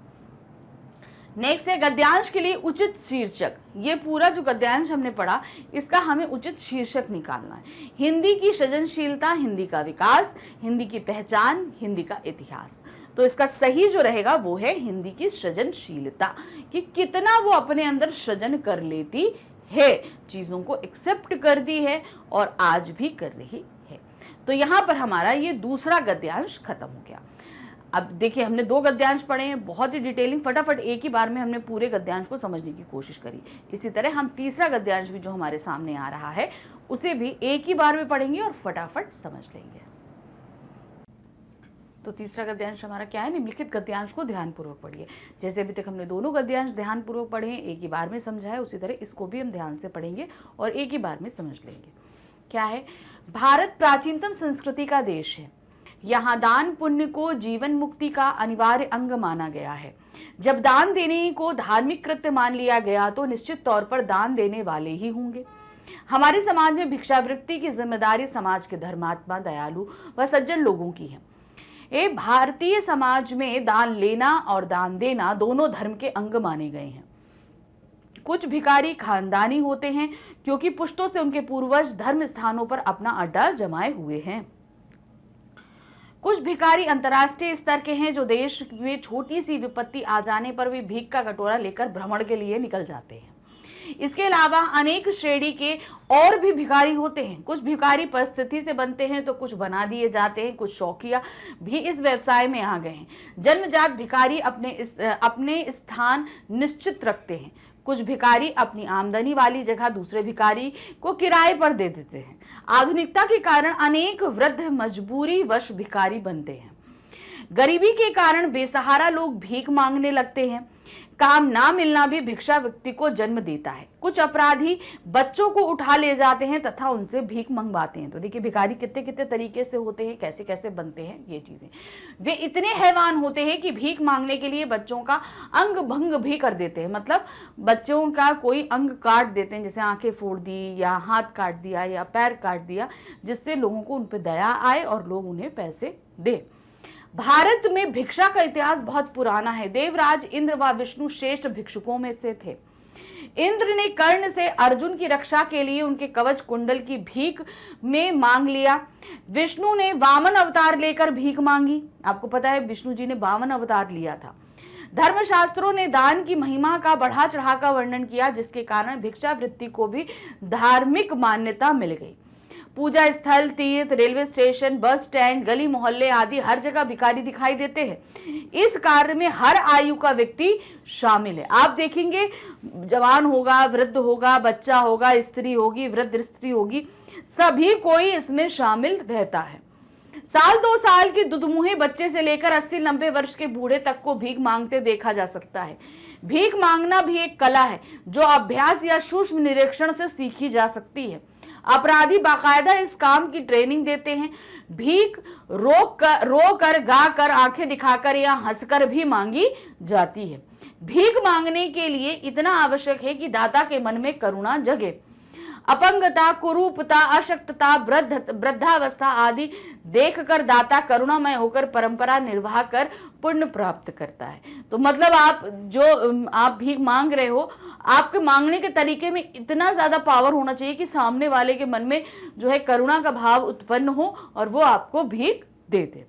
नेक्स्ट है, गद्यांश के लिए उचित शीर्षक। ये पूरा जो गद्यांश हमने पढ़ा इसका हमें उचित शीर्षक निकालना है। हिंदी की सृजनशीलता, हिंदी का विकास, हिंदी की पहचान, हिंदी का इतिहास। तो इसका सही जो रहेगा वो है हिंदी की सृजनशीलता, कि कितना वो अपने अंदर सृजन कर लेती है, चीजों को एक्सेप्ट कर दी है और आज भी कर रही है। तो यहाँ पर हमारा ये दूसरा गद्यांश खत्म हो गया। अब देखिए हमने 2 गद्यांश पढ़े हैं, बहुत ही डिटेलिंग, फटाफट एक ही बार में हमने पूरे गद्यांश को समझने की कोशिश करी। इसी तरह हम तीसरा गद्यांश भी जो हमारे सामने आ रहा है उसे भी एक ही बार में पढ़ेंगे और फटाफट समझ लेंगे। तो तीसरा गद्यांश हमारा क्या है? निम्नलिखित गद्यांश को ध्यानपूर्वक पढ़िए। जैसे अभी तक हमने दोनों गद्यांश ध्यानपूर्वक पढ़े हैं, एक ही बार में समझा है, उसी तरह इसको भी हम ध्यान से पढ़ेंगे और एक ही बार में समझ लेंगे। क्या है? भारत प्राचीनतम संस्कृति का देश है। यहाँ दान पुण्य को जीवन मुक्ति का अनिवार्य अंग माना गया है। जब दान देने को धार्मिक कृत्य मान लिया गया तो निश्चित तौर पर दान देने वाले ही होंगे। हमारे समाज में भिक्षावृत्ति की जिम्मेदारी समाज के धर्मात्मा, दयालु व सज्जन लोगों की है। भारतीय समाज में दान लेना और दान देना दोनों धर्म के अंग माने गए हैं। कुछ भिखारी खानदानी होते हैं क्योंकि पुश्तों से उनके पूर्वज धर्म स्थानों पर अपना अड्डा जमाए हुए हैं। कुछ भिखारी अंतर्राष्ट्रीय स्तर के हैं जो देश में छोटी सी विपत्ति आ जाने पर भी भीख का कटोरा लेकर भ्रमण के लिए निकल जाते हैं। इसके अलावा अनेक श्रेणी के और भी भिखारी होते हैं। कुछ भिखारी परिस्थिति से बनते हैं तो कुछ बना दिए जाते हैं। कुछ शौकिया भी इस व्यवसाय में आ गए हैं। जन्मजात भिखारी अपने स्थान निश्चित रखते हैं। कुछ भिखारी अपनी आमदनी वाली जगह दूसरे भिखारी को किराए पर दे देते हैं। आधुनिकता के कारण अनेक वृद्ध मजबूरी वश भिखारी बनते हैं। गरीबी के कारण बेसहारा लोग भीख मांगने लगते हैं। काम ना मिलना भी भिक्षा व्यक्ति को जन्म देता है। कुछ अपराधी बच्चों को उठा ले जाते हैं तथा उनसे भीख मंगवाते हैं। तो देखिए भिखारी कितने कितने तरीके से होते हैं, कैसे कैसे बनते हैं ये चीजें। वे इतने हैवान होते हैं कि भीख मांगने के लिए बच्चों का अंग भंग भी कर देते हैं। मतलब बच्चों का कोई अंग काट देते हैं, जैसे आंखें फोड़ दी या हाथ काट दिया या पैर काट दिया, जिससे लोगों को उन पर दया आए और लोग उन्हें पैसे दे। भारत में भिक्षा का इतिहास बहुत पुराना है। देवराज इंद्र व विष्णु श्रेष्ठ भिक्षुकों में से थे। इंद्र ने कर्ण से अर्जुन की रक्षा के लिए उनके कवच कुंडल की भीख में मांग लिया। विष्णु ने वामन अवतार लेकर भीख मांगी। आपको पता है विष्णु जी ने वामन अवतार लिया था। धर्मशास्त्रों ने दान की महिमा का बढ़ा चढ़ा कर वर्णन किया, जिसके कारण भिक्षावृत्ति को भी धार्मिक मान्यता मिल गई। पूजा स्थल, तीर्थ, रेलवे स्टेशन, बस स्टैंड, गली मोहल्ले आदि हर जगह भिखारी दिखाई देते हैं। इस कार्य में हर आयु का व्यक्ति शामिल है। आप देखेंगे जवान होगा, वृद्ध होगा, बच्चा होगा, स्त्री होगी, वृद्ध स्त्री होगी, सभी कोई इसमें शामिल रहता है। साल 2 साल के दुधमुहे बच्चे से लेकर 80-90 वर्ष के बूढ़े तक को भीख मांगते देखा जा सकता है। भीख मांगना भी एक कला है जो अभ्यास या सूक्ष्म निरीक्षण से सीखी जा सकती है। अपराधी बाकायदा इस काम की ट्रेनिंग देते हैं। भीख रो कर, गा कर, आंखें दिखाकर या हंसकर भी मांगी जाती है। भीख मांगने के लिए इतना आवश्यक है कि दाता के मन में करुणा जगे। अपंगता, कुरूपता, अशक्तता, वृद्धावस्था आदि देखकर दाता करुणामय होकर परंपरा निर्वाह कर पुण्य प्राप्त करता है। तो मतलब आप भीख मांग रहे हो, आपके मांगने के तरीके में इतना ज्यादा पावर होना चाहिए कि सामने वाले के मन में जो है करुणा का भाव उत्पन्न हो और वो आपको भीख दे दे।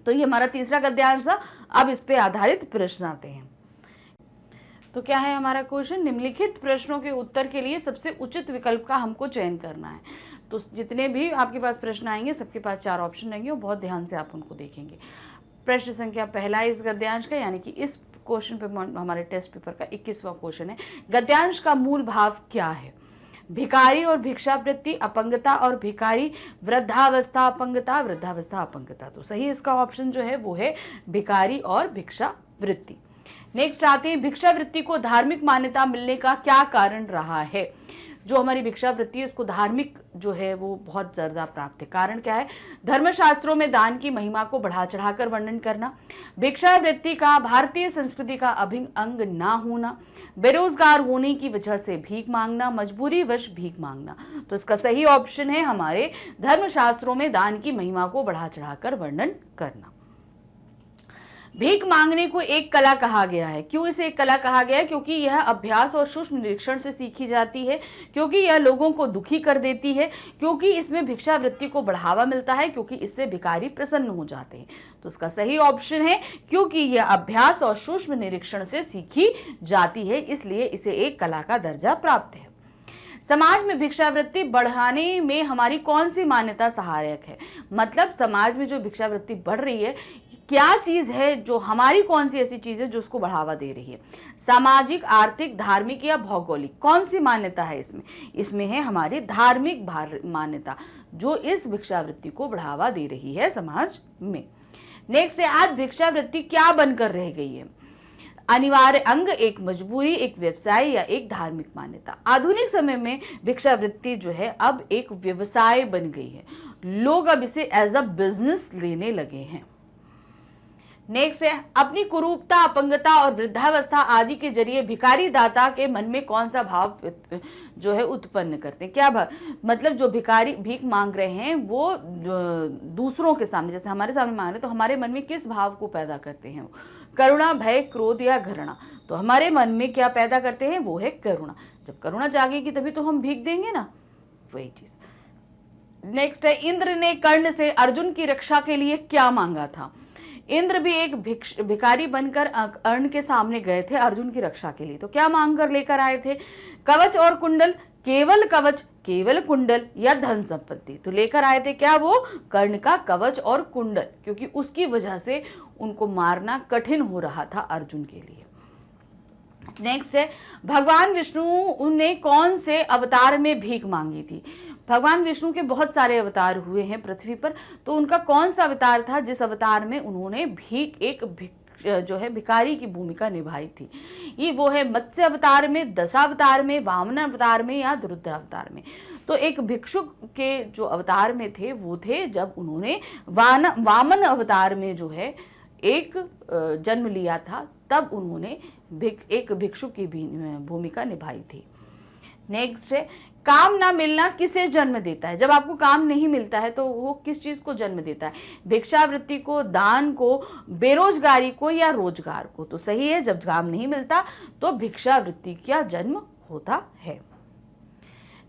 तो ये हमारा तीसरा गद्यांश था। अब इस पे आधारित प्रश्न आते हैं। तो क्या है हमारा क्वेश्चन, निम्नलिखित प्रश्नों के उत्तर के लिए सबसे उचित विकल्प का हमको चयन करना है। तो जितने भी आपके पास प्रश्न आएंगे सबके पास 4 ऑप्शन रहेंगे और बहुत ध्यान से आप उनको देखेंगे। प्रश्न संख्या पहला इस गद्यांश का, यानी कि इस क्वेश्चन पे हमारे टेस्ट पेपर का 21वां क्वेश्चन है। गद्यांश का मूल भाव क्या है? भिखारी और भिक्षावृत्ति, अपंगता और भिखारी, वृद्धावस्था अपंगता, वृद्धावस्था अपंगता। तो सही इसका ऑप्शन जो है वो है भिखारी और भिक्षावृत्ति। नेक्स्ट आते हैं, भिक्षावृत्ति को धार्मिक मान्यता मिलने का क्या कारण रहा है? जो हमारी भिक्षावृत्ति है उसको धार्मिक जो है वो बहुत ज्यादा प्राप्त है। कारण क्या है? धर्मशास्त्रों में दान की महिमा को बढ़ा चढ़ाकर वर्णन करना, भिक्षावृत्ति का भारतीय संस्कृति का अभिन्न अंग ना होना, बेरोजगार होने की वजह से भीख मांगना, मजबूरी वश भीख मांगना। तो इसका सही ऑप्शन है हमारे धर्मशास्त्रों में दान की महिमा को बढ़ा चढ़ाकर वर्णन करना। भीख मांगने को एक कला कहा गया है। क्यों इसे एक कला कहा गया है? क्योंकि यह अभ्यास और सूक्ष्म निरीक्षण से सीखी जाती है, क्योंकि यह लोगों को दुखी कर देती है, क्योंकि इसमें भिक्षावृत्ति को बढ़ावा मिलता है, क्योंकि इससे भिखारी प्रसन्न हो जाते हैं। तो इसका सही ऑप्शन है क्योंकि यह अभ्यास और सूक्ष्म निरीक्षण से सीखी जाती है, इसलिए इसे एक कला का दर्जा प्राप्त है। समाज में भिक्षावृत्ति बढ़ाने में हमारी कौन सी मान्यता सहायक है? मतलब समाज में जो भिक्षावृत्ति बढ़ रही है, क्या चीज है जो हमारी, कौन सी ऐसी चीज है जो उसको बढ़ावा दे रही है? सामाजिक, आर्थिक, धार्मिक या भौगोलिक? कौन सी मान्यता है इसमें? इसमें है हमारी धार्मिक मान्यता जो इस भिक्षावृत्ति को बढ़ावा दे रही है समाज में। नेक्स्ट है, आज भिक्षावृत्ति क्या बनकर रह गई है? अनिवार्य अंग, एक मजबूरी, एक व्यवसाय या एक धार्मिक मान्यता? आधुनिक समय में भिक्षावृत्ति जो है अब एक व्यवसाय बन गई है। लोग अब इसे एज अ बिजनेस लेने लगे हैं। नेक्स्ट है, अपनी कुरूपता, अपंगता और वृद्धावस्था आदि के जरिए भिखारी दाता के मन में कौन सा भाव जो है उत्पन्न करते हैं? क्या भाव? मतलब जो भिखारी भीख मांग रहे हैं वो दूसरों के सामने, जैसे हमारे सामने मांग रहे हैं, तो हमारे मन में किस भाव को पैदा करते हैं? करुणा, भय, क्रोध या घृणा? तो हमारे मन में क्या पैदा करते हैं? वो है करुणा। जब करुणा जागेगी तभी तो हम भीख देंगे ना, वही चीज। नेक्स्ट है, इंद्र ने कर्ण से अर्जुन की रक्षा के लिए क्या मांगा था? इंद्र भी एक भिखारी बनकर कर्ण के सामने गए थे अर्जुन की रक्षा के लिए। तो क्या मांग कर लेकर आए थे? कवच और कुंडल, केवल कवच, केवल कुंडल या धन संपत्ति? तो लेकर आए थे क्या? वो कर्ण का कवच और कुंडल, क्योंकि उसकी वजह से उनको मारना कठिन हो रहा था अर्जुन के लिए। नेक्स्ट है, भगवान विष्णु ने कौन से अवतार में भीख मांगी थी? भगवान विष्णु के बहुत सारे अवतार हुए हैं पृथ्वी पर, तो उनका कौन सा अवतार था जिस अवतार में उन्होंने जो है भिखारी की भूमिका निभाई थी? ये वो है मत्स्य अवतार में, दशावतार में, वामन अवतार में या रुद्र अवतार में? तो एक भिक्षुक के जो अवतार में थे वो थे जब उन्होंने वामन अवतार में जो है एक जन्म लिया था, तब उन्होंने एक भिक्षुक की भूमिका निभाई थी। नेक्स्ट है, काम ना मिलना किसे जन्म देता है? जब आपको काम नहीं मिलता है तो वो किस चीज को जन्म देता है? भिक्षावृत्ति को, दान को, बेरोजगारी को या रोजगार को? तो सही है, जब काम नहीं मिलता तो भिक्षावृत्ति का जन्म होता है।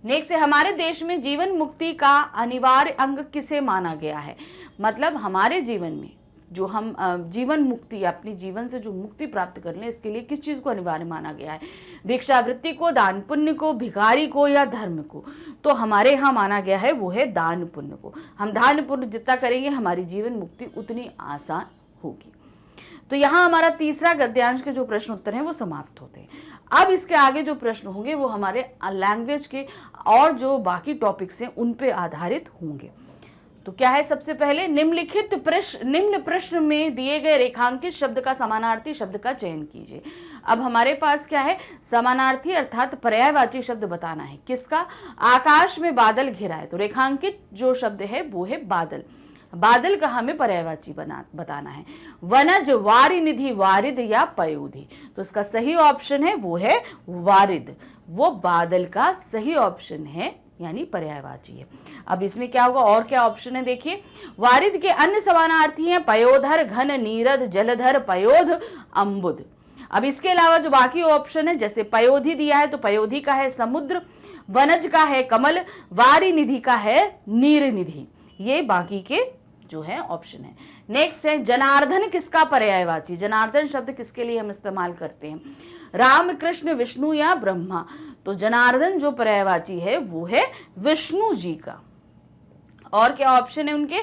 नेक्स्ट है, हमारे देश में जीवन मुक्ति का अनिवार्य अंग किसे माना गया है? मतलब हमारे जीवन में जो हम जीवन मुक्ति, अपनी जीवन से जो मुक्ति प्राप्त कर लें, इसके लिए किस चीज को अनिवार्य माना गया है? भिक्षावृत्ति को, दान पुण्य को, भिखारी को या धर्म को? तो हमारे यहाँ माना गया है वो है दान पुण्य को। हम दान पुण्य जितना करेंगे हमारी जीवन मुक्ति उतनी आसान होगी। तो यहाँ हमारा तीसरा गद्यांश के जो प्रश्न उत्तर हैं वो समाप्त होते हैं। अब इसके आगे जो प्रश्न होंगे वो हमारे लैंग्वेज के और जो बाकी टॉपिक्स हैं उन पे आधारित होंगे। तो क्या है, सबसे पहले निम्न प्रश्न में दिए गए रेखांकित शब्द का समानार्थी शब्द का चयन कीजिए। अब हमारे पास क्या है, समानार्थी अर्थात पर्यायवाची शब्द बताना है। किसका? आकाश में बादल घिरा है, तो रेखांकित जो शब्द है वो है बादल। बादल का हमें पर्यायवाची बताना है। वनज, वारिनिधि, वारिद या पयोधि? तो इसका सही ऑप्शन है वो है वारिद, वो बादल का सही ऑप्शन है, यानी पर्यायवाची है। अब इसमें क्या होगा, और क्या ऑप्शन है देखिए। वारिद के अन्य समानार्थी हैं पयोधर, घन, नीरद, जलधर, पयोध, अम्बुद। अब इसके अलावा जो बाकी ऑप्शन है, जैसे पयोधि दिया है तो पयोधि का है समुद्र, वनज का है कमल, वारिनिधि का है नीरनिधि। ये बाकी के जो है ऑप्शन है। नेक्स्ट है, जनार्दन किसका पर्यायवाची? जनार्दन शब्द किसके लिए हम इस्तेमाल करते हैं? राम, कृष्ण, विष्णु या ब्रह्मा? तो जनार्दन जो पर्यायवाची है वो है विष्णु जी का। और क्या ऑप्शन है उनके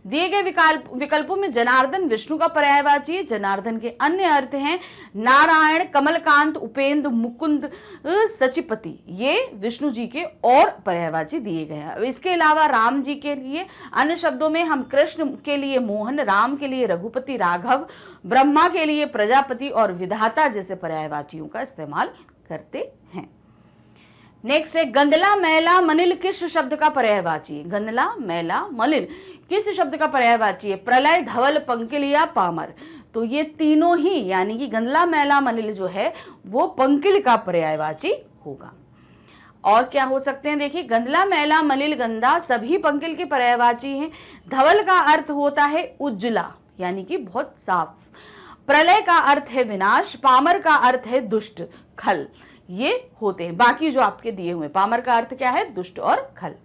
दिए गए विकल्पों में? जनार्दन विष्णु का पर्यायवाची है। जनार्दन के अन्य अर्थ हैं नारायण, कमलकांत, उपेंद्र, मुकुंद, सचिपति। ये विष्णु जी के और पर्यायवाची दिए गए हैं। इसके अलावा राम जी के लिए अन्य शब्दों में हम कृष्ण के लिए मोहन, राम के लिए रघुपति, राघव, ब्रह्मा के लिए प्रजापति और विधाता जैसे पर्यायवाचियों का इस्तेमाल करते हैं। नेक्स्ट है, गंदला, मैला, मनिल किस शब्द का पर्यायवाची है? गंदला, मैला, मलिन किस शब्द का पर्यायवाची है? प्रलय, धवल, पंकिल या पामर? तो ये तीनों ही, यानी कि गंदला, मैला, मनिल जो है वो पंकिल का पर्यायवाची होगा। और क्या हो सकते हैं देखिए, गंदला, मैला, मलिल, गंदा सभी पंकिल के पर्यायवाची हैं। धवल का अर्थ होता है उज्जला, यानी कि बहुत साफ। प्रलय का अर्थ है विनाश, पामर का अर्थ है दुष्ट, खल। ये होते हैं बाकी जो आपके दिए हुए। पामर का अर्थ क्या है? दुष्ट और खल।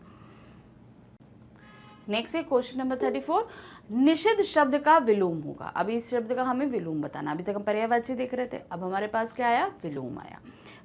नेक्स्ट है क्वेश्चन नंबर 34, निषिद्ध शब्द का विलोम होगा। अभी इस शब्द का हमें विलोम बताना। अभी तक हम पर्यायवाची देख रहे थे, अब हमारे पास क्या आया? विलोम आया।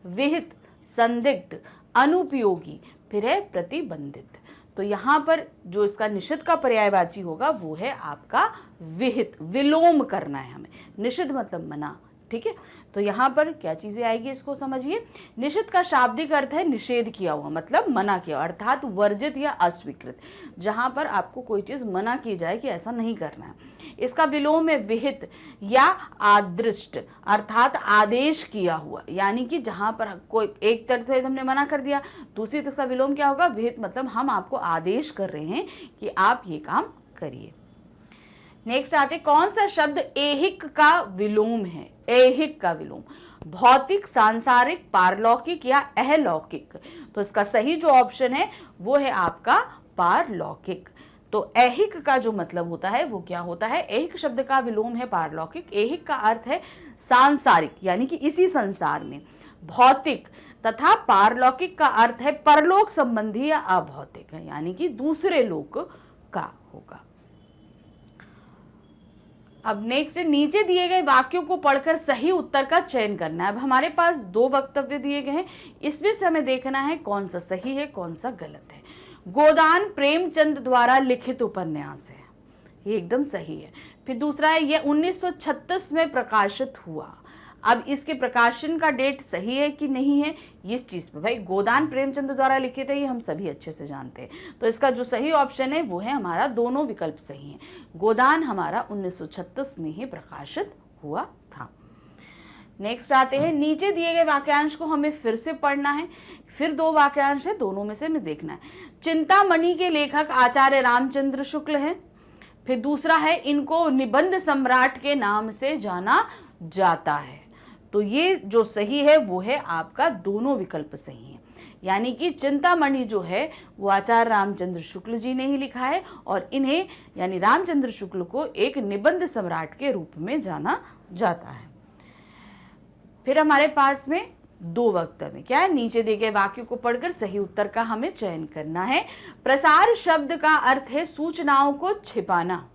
विहित, संदिग्ध, अनुपयोगी, फिर है प्रतिबंधित। तो यहां पर जो इसका निषिद्ध का पर्यायवाची होगा वो है आपका विहित। विलोम करना है हमें। निषिद्ध मतलब मना, ठीक है। तो यहाँ पर क्या चीजें आएगी इसको समझिए। निषिद्ध का शाब्दिक अर्थ है निषेध किया हुआ, मतलब मना किया, अर्थात वर्जित या अस्वीकृत। जहां पर आपको कोई चीज मना की जाए कि ऐसा नहीं करना है। इसका विलोम है विहित या आदृष्ट, अर्थात आदेश किया हुआ, यानी कि जहां पर कोई एक तरफ से हमने मना कर दिया, दूसरी तरफ का विलोम क्या होगा? विहित मतलब हम आपको आदेश कर रहे हैं कि आप ये काम करिए। नेक्स्ट आते, कौन सा शब्द ऐहिक का विलोम है? ऐहिक का विलोम भौतिक, सांसारिक, पारलौकिक या अहलौकिक? तो इसका सही जो ऑप्शन है वो है आपका पारलौकिक। तो ऐहिक का जो मतलब होता है वो क्या होता है? ऐहिक शब्द का विलोम है पारलौकिक। ऐहिक का अर्थ है सांसारिक, यानी कि इसी संसार में। भौतिक तथा पारलौकिक का अर्थ है परलोक संबंधी या अभौतिक, यानी कि दूसरे लोक का होगा। अब नेक्स्ट, नीचे दिए गए वाक्यों को पढ़कर सही उत्तर का चयन करना है। अब हमारे पास दो वक्तव्य दिए गए हैं, इसमें से हमें देखना है कौन सा सही है कौन सा गलत है। गोदान प्रेमचंद द्वारा लिखित उपन्यास है, ये एकदम सही है। फिर दूसरा है ये 1936 में प्रकाशित हुआ। अब इसके प्रकाशन का डेट सही है कि नहीं है, इस चीज पे भाई गोदान प्रेमचंद द्वारा लिखित है, ये हम सभी अच्छे से जानते हैं। तो इसका जो सही ऑप्शन है वो है हमारा, दोनों विकल्प सही हैं। गोदान हमारा 1936 में ही प्रकाशित हुआ था। नेक्स्ट आते हैं, नीचे दिए गए वाक्यांश को हमें फिर से पढ़ना है। फिर दो वाक्यांश है, दोनों में से हमें देखना है। चिंतामणि के लेखक आचार्य रामचंद्र शुक्ल हैं। फिर दूसरा है, इनको निबंध सम्राट के नाम से जाना जाता है। तो ये जो सही है वो है आपका, दोनों विकल्प सही हैं। यानी कि चिंतामणि जो है वो आचार्य रामचंद्र शुक्ल जी ने ही लिखा है और इन्हें यानी रामचंद्र शुक्ल को एक निबंध सम्राट के रूप में जाना जाता है। फिर हमारे पास में 2 वक्तव्य क्या है, नीचे दिए गए वाक्यों को पढ़कर सही उत्तर का हमें चयन करना है। प्रसार शब्द का अर्थ है सूचनाओं को छिपाना,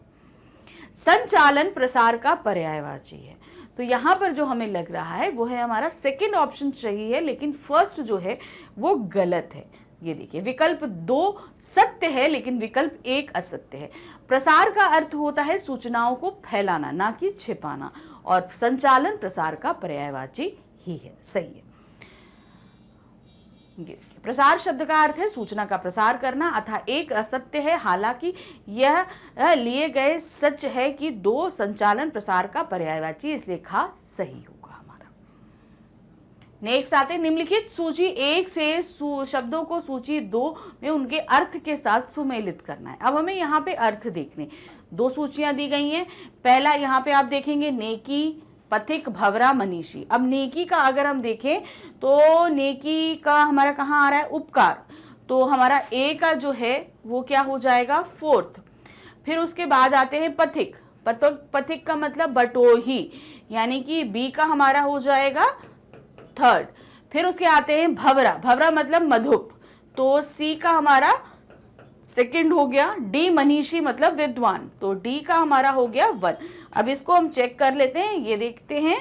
संचालन प्रसार का पर्यायवाची है। तो यहाँ पर जो हमें लग रहा है वो है हमारा सेकंड ऑप्शन सही है, लेकिन फर्स्ट जो है वो गलत है। ये देखिए विकल्प 2 सत्य है लेकिन विकल्प 1 असत्य है। प्रसार का अर्थ होता है सूचनाओं को फैलाना, ना कि छिपाना, और संचालन प्रसार का पर्यायवाची ही है, सही है। प्रसार शब्द का अर्थ है सूचना का प्रसार करना, अतः 1 असत्य है। हालांकि यह लिए गए सच है कि 2 संचालन प्रसार का पर्यायवाची, इसलिए खा सही होगा हमारा। नेक्स्ट आते हैं निम्नलिखित सूची 1 से शब्दों को सूची 2 में उनके अर्थ के साथ सुमेलित करना है। अब हमें यहाँ पे अर्थ देखने, 2 सूचियां दी गई हैं। पहला यहाँ पे आप देखेंगे नेकी, पथिक, भवरा, मनीषी। अब नेकी का अगर हम देखें तो नेकी का हमारा कहाँ आ रहा है, उपकार, तो हमारा ए का जो है वो क्या हो जाएगा, 4th। फिर उसके बाद आते हैं पथिक, पथिक का मतलब बटोही, यानी कि बी का हमारा हो जाएगा 3rd। फिर उसके आते हैं भवरा, भवरा मतलब मधुप, तो सी का हमारा 2nd हो गया। डी मनीषी मतलब विद्वान, तो डी का हमारा हो गया 1। अब इसको हम चेक कर लेते हैं, ये देखते हैं।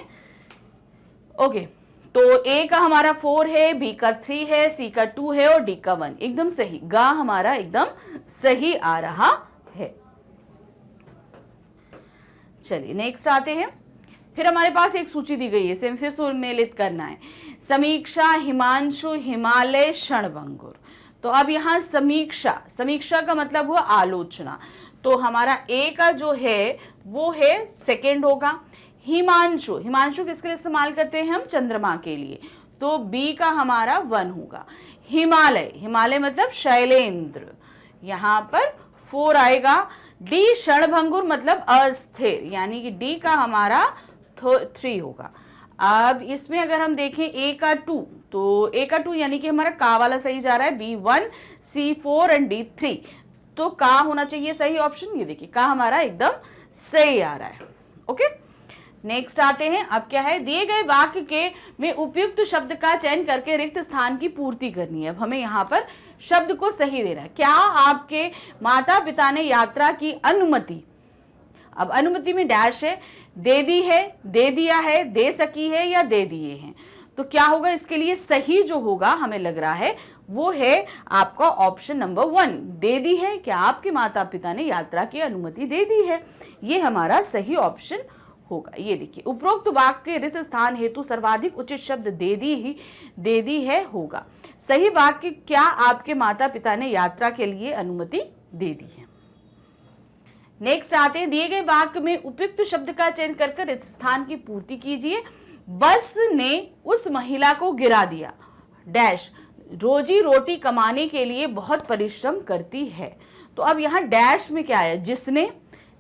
ओके, तो ए का हमारा 4 है, बी का 3 है, सी का 2 है और डी का 1। एकदम सही, गा हमारा एकदम सही आ रहा है। चलिए नेक्स्ट आते हैं। फिर हमारे पास एक सूची दी गई है, इसे फिर सुमेलित करना है। समीक्षा, हिमांशु, हिमालय, क्षणभंगुर। तो अब यहाँ समीक्षा, समीक्षा का मतलब हुआ आलोचना, तो हमारा ए का जो है वो है 2nd होगा। हिमांशु, हिमांशु किसके लिए इस्तेमाल करते हैं हम, चंद्रमा के लिए, तो बी का हमारा 1 होगा। हिमालय, हिमालय मतलब शैलेंद्र, यहाँ पर 4 आएगा। डी क्षणभंगुर मतलब अस्थिर, यानी कि डी का हमारा 3 होगा। अब इसमें अगर हम देखें ए का 2, तो ए का 2 यानी कि हमारा का वाला सही जा रहा है, बी 1, सी 4 एंड डी 3, तो का होना चाहिए सही ऑप्शन। ये देखिए का हमारा एकदम सही आ रहा है। ओके, नेक्स्ट आते हैं। अब क्या है, दिए गए वाक्य के में उपयुक्त शब्द का चयन करके रिक्त स्थान की पूर्ति करनी है। अब हमें यहाँ पर शब्द को सही देना है। क्या आपके माता पिता ने यात्रा की अनुमति, अब अनुमति में डैश है, दे दी है, दे दिया है, दे सकी है या दे दिए हैं, तो क्या होगा, इसके लिए सही जो होगा हमें लग रहा है वो है आपका ऑप्शन नंबर 1, दे दी है। क्या आपके माता पिता ने यात्रा की अनुमति दे दी है, ये हमारा सही ऑप्शन होगा। ये देखिए उपरोक्त वाक्य के रिक्त स्थान हेतु सर्वाधिक उचित शब्द दे दी है होगा। सही वाक्य क्या आपके माता पिता ने यात्रा के लिए अनुमति दे दी है। नेक्स्ट आते हैं, दिए गए वाक्य में उपयुक्त शब्द का चयन कर रिक्त स्थान की पूर्ति कीजिए। बस ने उस महिला को गिरा दिया, डैश रोजी रोटी कमाने के लिए बहुत परिश्रम करती है। तो अब यहाँ डैश में क्या है,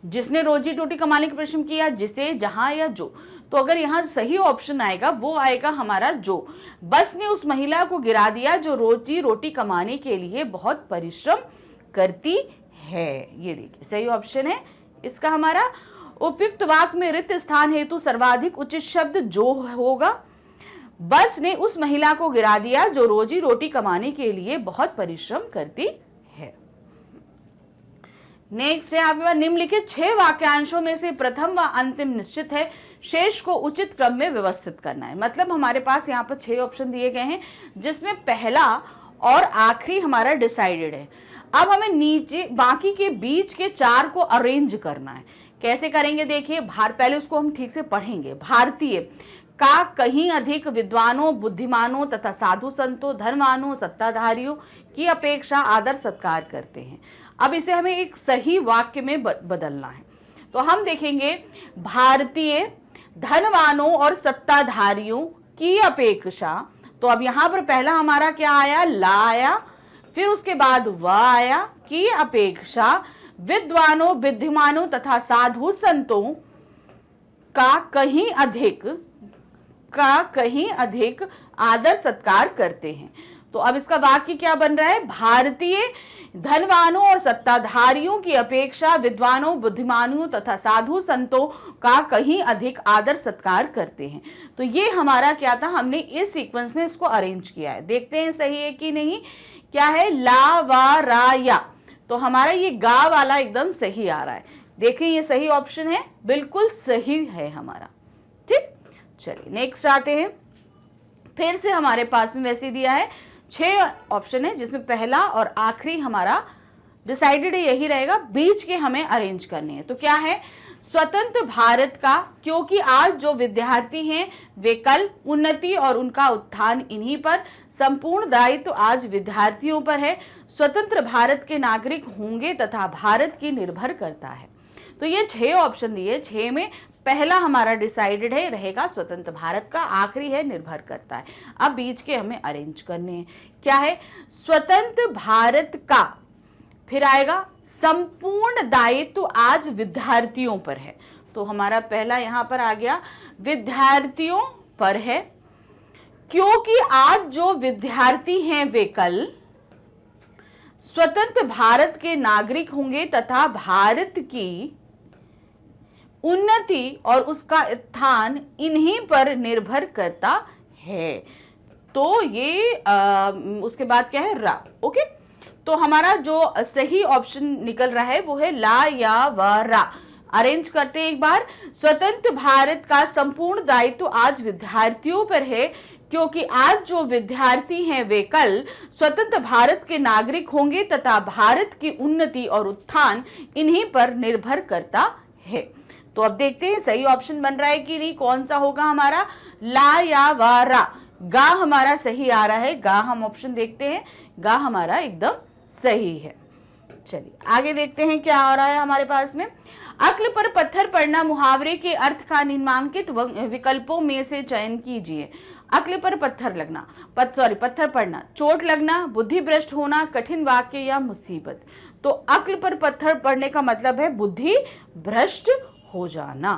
जिसने रोजी रोटी कमाने का परिश्रम किया, जिसे, जहां या जो। तो अगर यहाँ सही ऑप्शन आएगा वो आएगा हमारा जो। बस ने उस महिला को गिरा दिया जो रोजी रोटी कमाने के लिए बहुत परिश्रम करती है। ये देखिए सही ऑप्शन है इसका हमारा। उपयुक्त वाक्य में रिक्त स्थान हेतु सर्वाधिक उचित शब्द जो होगा। बस ने उस महिला को गिरा दिया जो रोजी रोटी कमाने के लिए बहुत परिश्रम करती है। नेक्स्ट है आपके पास, निम्नलिखित 6 वाक्यांशों में से प्रथम व अंतिम निश्चित है, शेष को उचित क्रम में व्यवस्थित करना है। मतलब हमारे पास यहाँ पर 6 ऑप्शन दिए गए हैं जिसमें पहला और आखिरी हमारा डिसाइडेड है। अब हमें नीचे बाकी के बीच के 4 को अरेंज करना है। कैसे करेंगे देखिए, पहले उसको हम ठीक से पढ़ेंगे। भारतीय का कहीं अधिक विद्वानों, बुद्धिमानों तथा साधु संतों, धनवानों, सत्ताधारियों की अपेक्षा आदर सत्कार करते हैं। अब इसे हमें एक सही वाक्य में बदलना है। तो हम देखेंगे भारतीय धनवानों और सत्ताधारियों की अपेक्षा, तो अब यहां पर पहला हमारा क्या आया, ला आया, फिर उसके बाद वह आया, की अपेक्षा विद्वानों, बुद्धिमानों तथा साधु संतों का कहीं अधिक आदर सत्कार करते हैं। तो अब इसका वाक्य क्या बन रहा है, भारतीय धनवानों और सत्ताधारियों की अपेक्षा विद्वानों, बुद्धिमानों तथा साधु संतों का कहीं अधिक आदर सत्कार करते हैं। तो ये हमारा क्या था, हमने इस सीक्वेंस में इसको अरेंज किया है। देखते हैं सही है कि नहीं। क्या है, ला वा रा या, तो हमारा ये गा वाला एकदम सही आ रहा है। देखें ये सही ऑप्शन है, बिल्कुल सही है हमारा। ठीक, चलिए नेक्स्ट आते हैं। फिर से हमारे पास में वैसे दिया है 6 ऑप्शन है, जिसमें पहला और आखिरी हमारा डिसाइडेड यही रहेगा, बीच के हमें अरेंज करने हैं। तो क्या है, स्वतंत्र भारत का, क्योंकि आज जो विद्यार्थी हैं वे कल उन्नति और उनका उत्थान इन्हीं पर, संपूर्ण दायित्व तो आज विद्यार्थियों पर है, स्वतंत्र भारत के नागरिक होंगे तथा भारत की निर्भर करता है। तो ये 6 ऑप्शन दिए, 6 में पहला हमारा डिसाइडेड है रहेगा स्वतंत्र भारत का, आखिरी है निर्भर करता है। अब बीच के हमें अरेंज करने हैं। क्या है, स्वतंत्र भारत का, फिर आएगा संपूर्ण दायित्व आज विद्यार्थियों पर है। तो हमारा पहला यहां पर आ गया विद्यार्थियों पर है, क्योंकि आज जो विद्यार्थी हैं वे कल स्वतंत्र भारत के नागरिक होंगे तथा भारत की उन्नति और उसका उत्थान इन्हीं पर निर्भर करता है। तो ये उसके बाद क्या है, रा। ओके, तो हमारा जो सही ऑप्शन निकल रहा है वो है ला या व रा। अरेंज करते हैं एक बार। स्वतंत्र भारत का संपूर्ण दायित्व आज विद्यार्थियों पर है, क्योंकि आज जो विद्यार्थी हैं वे कल स्वतंत्र भारत के नागरिक होंगे तथा भारत की उन्नति और उत्थान इन्हीं पर निर्भर करता है। तो अब देखते हैं सही ऑप्शन बन रहा है कि नहीं, कौन सा होगा हमारा, ला या व रा। गा हमारा सही आ रहा है, गा हम ऑप्शन देखते हैं, गा हमारा एकदम सही है। चलिए आगे देखते हैं क्या हो रहा है हमारे पास में। अक्ल पर पत्थर पड़ना मुहावरे के अर्थ का निम्नलिखित विकल्पों में से चयन कीजिए। अक्ल पर पत्थर लगना, पत्थर पड़ना, चोट लगना, बुद्धि भ्रष्ट होना, कठिन वाक्य या मुसीबत। तो अक्ल पर पत्थर पड़ने का मतलब है बुद्धि भ्रष्ट हो जाना।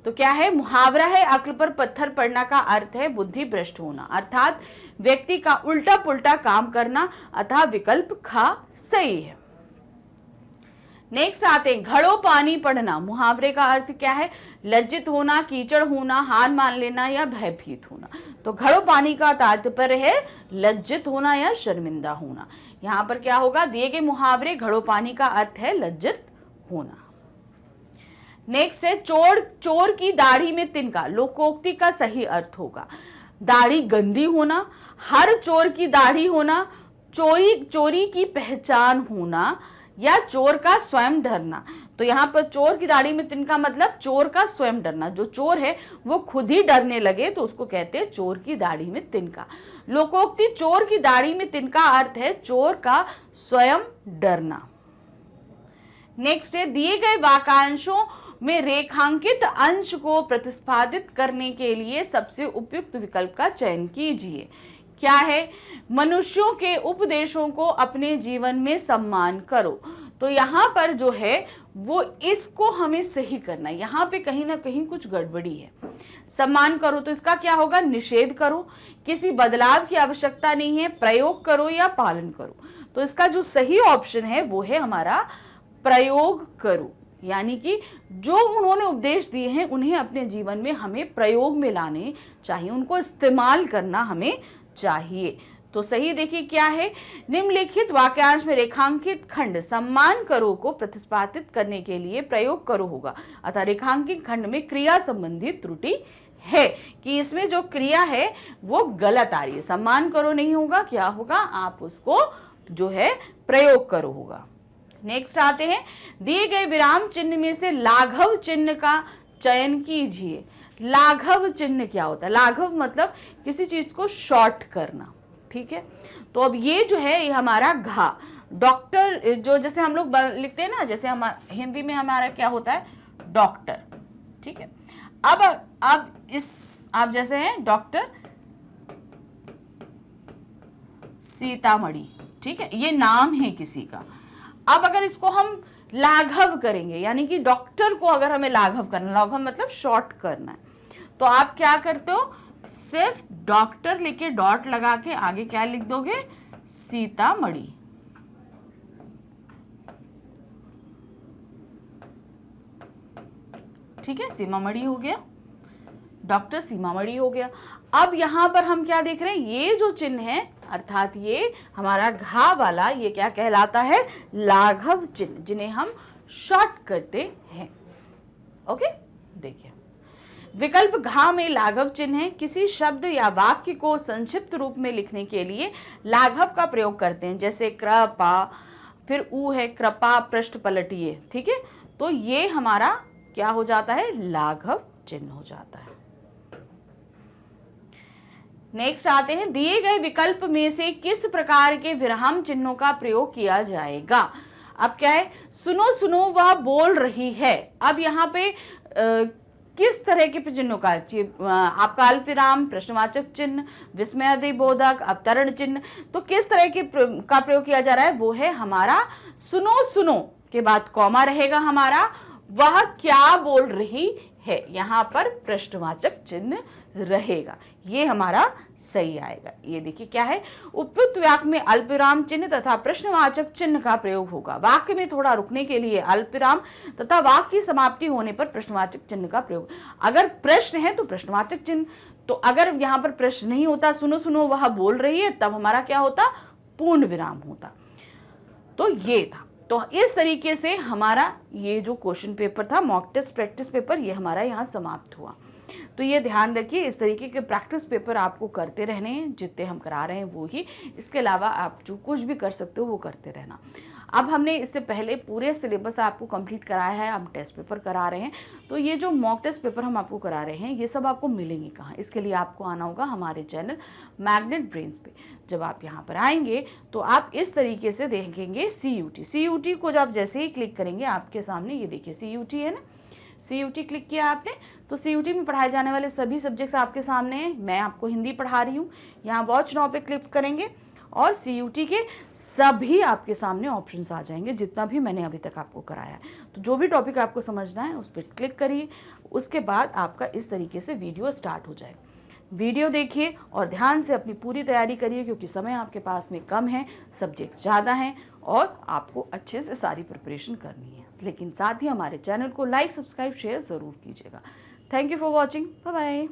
तो क्या है, मुहावरा है अक्ल पर पत्थर पड़ना का अर्थ है बुद्धि भ्रष्ट होना, अर्थात व्यक्ति का उल्टा पुल्टा काम करना, अतः विकल्प खा सही है। नेक्स्ट आते हैं, घड़ों पानी पड़ना। मुहावरे का अर्थ क्या है, लज्जित होना, कीचड़ होना, हार मान लेना या भयभीत होना। तो घड़ों पानी का तात्पर्य है लज्जित होना या शर्मिंदा होना। यहां पर क्या होगा, दिए गए मुहावरे घड़ों पानी का अर्थ है लज्जित होना। नेक्स्ट है, चोर की दाढ़ी में तिनका। लोकोक्ति का सही अर्थ होगा दाढ़ी गंदी होना, हर चोर की दाढ़ी होना, चोरी की पहचान होना या चोर का स्वयं डरना। तो यहाँ पर चोर की दाढ़ी में तिनका मतलब चोर का स्वयं डरना, जो चोर है वो खुद ही डरने लगे तो उसको कहते हैं चोर की दाढ़ी में तिनका। लोकोक्ति चोर की दाढ़ी में तिनका अर्थ है चोर का स्वयं डरना। नेक्स्ट है, दिए गए वाक्यांशों में रेखांकित अंश को प्रतिपादित करने के लिए सबसे उपयुक्त विकल्प का चयन कीजिए। क्या है, मनुष्यों के उपदेशों को अपने जीवन में सम्मान करो। तो यहाँ पर जो है वो इसको हमें सही करना है, यहाँ पे कहीं ना कहीं कुछ गड़बड़ी है। सम्मान करो तो इसका क्या होगा, निषेध करो, किसी बदलाव की आवश्यकता नहीं है, प्रयोग करो या पालन करो। तो इसका जो सही ऑप्शन है वो है हमारा प्रयोग करो, यानी कि जो उन्होंने उपदेश दिए हैं उन्हें अपने जीवन में हमें प्रयोग में लाने चाहिए, उनको इस्तेमाल करना हमें चाहिए। तो सही देखिए क्या है, निम्नलिखित वाक्यांश में रेखांकित खंड सम्मान करो को प्रतिपादित करने के लिए प्रयोग करो होगा, अतः रेखांकित खंड में क्रिया संबंधी त्रुटि है कि इसमें जो क्रिया है वो गलत आ रही है, सम्मान करो नहीं होगा, क्या होगा, आप उसको जो है प्रयोग करो होगा। नेक्स्ट आते हैं, दिए गए विराम चिन्ह में से लाघव चिन्ह का चयन कीजिए। लाघव चिन्ह क्या होता है, लाघव मतलब किसी चीज को शॉर्ट करना, ठीक है। तो अब ये जो है ये हमारा घा, डॉक्टर जो जैसे हम लोग लिखते हैं ना, जैसे हमारा हिंदी में हमारा क्या होता है डॉक्टर, ठीक है। अब इस आप जैसे हैं डॉक्टर सीतामढ़ी, ठीक है, ये नाम है किसी का। अब अगर इसको हम लाघव करेंगे, यानी कि डॉक्टर को अगर हमें लाघव करना, लाघव मतलब शॉर्ट करना है, तो आप क्या करते हो, सिर्फ डॉक्टर लेके डॉट लगा के आगे क्या लिख दोगे, सीतामढ़ी। ठीक है, सीमामढ़ी हो गया, डॉक्टर सीमामढ़ी हो गया। अब यहां पर हम क्या देख रहे हैं, ये जो चिन्ह है अर्थात ये हमारा घा वाला, ये क्या कहलाता है, लाघव चिन्ह, जिन्हें हम शॉर्ट करते हैं। ओके, देखिए विकल्प घा में लाघव चिन्ह है। किसी शब्द या वाक्य को संक्षिप्त रूप में लिखने के लिए लाघव का प्रयोग करते हैं, जैसे कृपा, फिर ऊ है कृपा पृष्ठ पलटिए। ठीक है, तो ये हमारा क्या हो जाता है, लाघव चिन्ह हो जाता है। नेक्स्ट आते हैं, दिए गए विकल्प में से किस प्रकार के विराम चिन्हों का प्रयोग किया जाएगा। अब क्या है, सुनो सुनो वह बोल रही है। अब यहाँ पे किस तरह के चिन्हों का, आपका अल्प विराम, प्रश्नवाचक चिन्ह, विस्मयादिबोधक, अवतरण चिन्ह, तो किस तरह के का प्रयोग किया जा रहा है, वो है हमारा सुनो सुनो के बाद कॉमा रहेगा हमारा, वह क्या बोल रही है, यहाँ पर प्रश्नवाचक चिन्ह रहेगा, ये हमारा सही आएगा। ये देखिए क्या है, उपयुक्त वाक्य में अल्पविराम चिन्ह तथा प्रश्नवाचक चिन्ह का प्रयोग होगा। वाक्य में थोड़ा रुकने के लिए अल्पविराम तथा वाक्य की समाप्ति होने पर प्रश्नवाचक चिन्ह का प्रयोग। अगर प्रश्न है तो प्रश्नवाचक चिन्ह, तो अगर यहाँ पर प्रश्न नहीं होता, सुनो सुनो वह बोल रही है, तब हमारा क्या होता, पूर्ण विराम होता। तो ये था, तो इस तरीके से हमारा ये जो क्वेश्चन पेपर था, मॉक टेस्ट प्रैक्टिस पेपर, ये हमारा यहाँ समाप्त हुआ। तो ये ध्यान रखिए, इस तरीके के प्रैक्टिस पेपर आपको करते रहने हैं, जितने हम करा रहे हैं वो ही, इसके अलावा आप जो कुछ भी कर सकते हो वो करते रहना। अब हमने इससे पहले पूरे सिलेबस आपको कंप्लीट कराया है, हम टेस्ट पेपर करा रहे हैं, तो ये जो मॉक टेस्ट पेपर हम आपको करा रहे हैं ये सब आपको मिलेंगे कहाँ, इसके लिए आपको आना होगा हमारे चैनल मैग्नेट ब्रेन्स पे। जब आप यहाँ पर आएंगे तो आप इस तरीके से देखेंगे CUT को जब जैसे ही क्लिक करेंगे आपके सामने ये देखिए CUT है ना, CUT क्लिक किया आपने तो CUT में पढ़ाए जाने वाले सभी सब्जेक्ट्स आपके सामने हैं। मैं आपको हिंदी पढ़ा रही हूँ, यहाँ वॉच नाउ पे क्लिक करेंगे और CUT के सभी आपके सामने ऑप्शंस आ जाएंगे, जितना भी मैंने अभी तक आपको कराया है। तो जो भी टॉपिक आपको समझना है उस पर क्लिक करिए, उसके बाद आपका इस तरीके से वीडियो स्टार्ट हो जाएगा। वीडियो देखिए और ध्यान से अपनी पूरी तैयारी करिए, क्योंकि समय आपके पास में कम है, सब्जेक्ट्स ज़्यादा हैं और आपको अच्छे से सारी प्रिपरेशन करनी है। लेकिन साथ ही हमारे चैनल को लाइक, सब्सक्राइब, शेयर ज़रूर कीजिएगा। Thank you for watching, bye bye.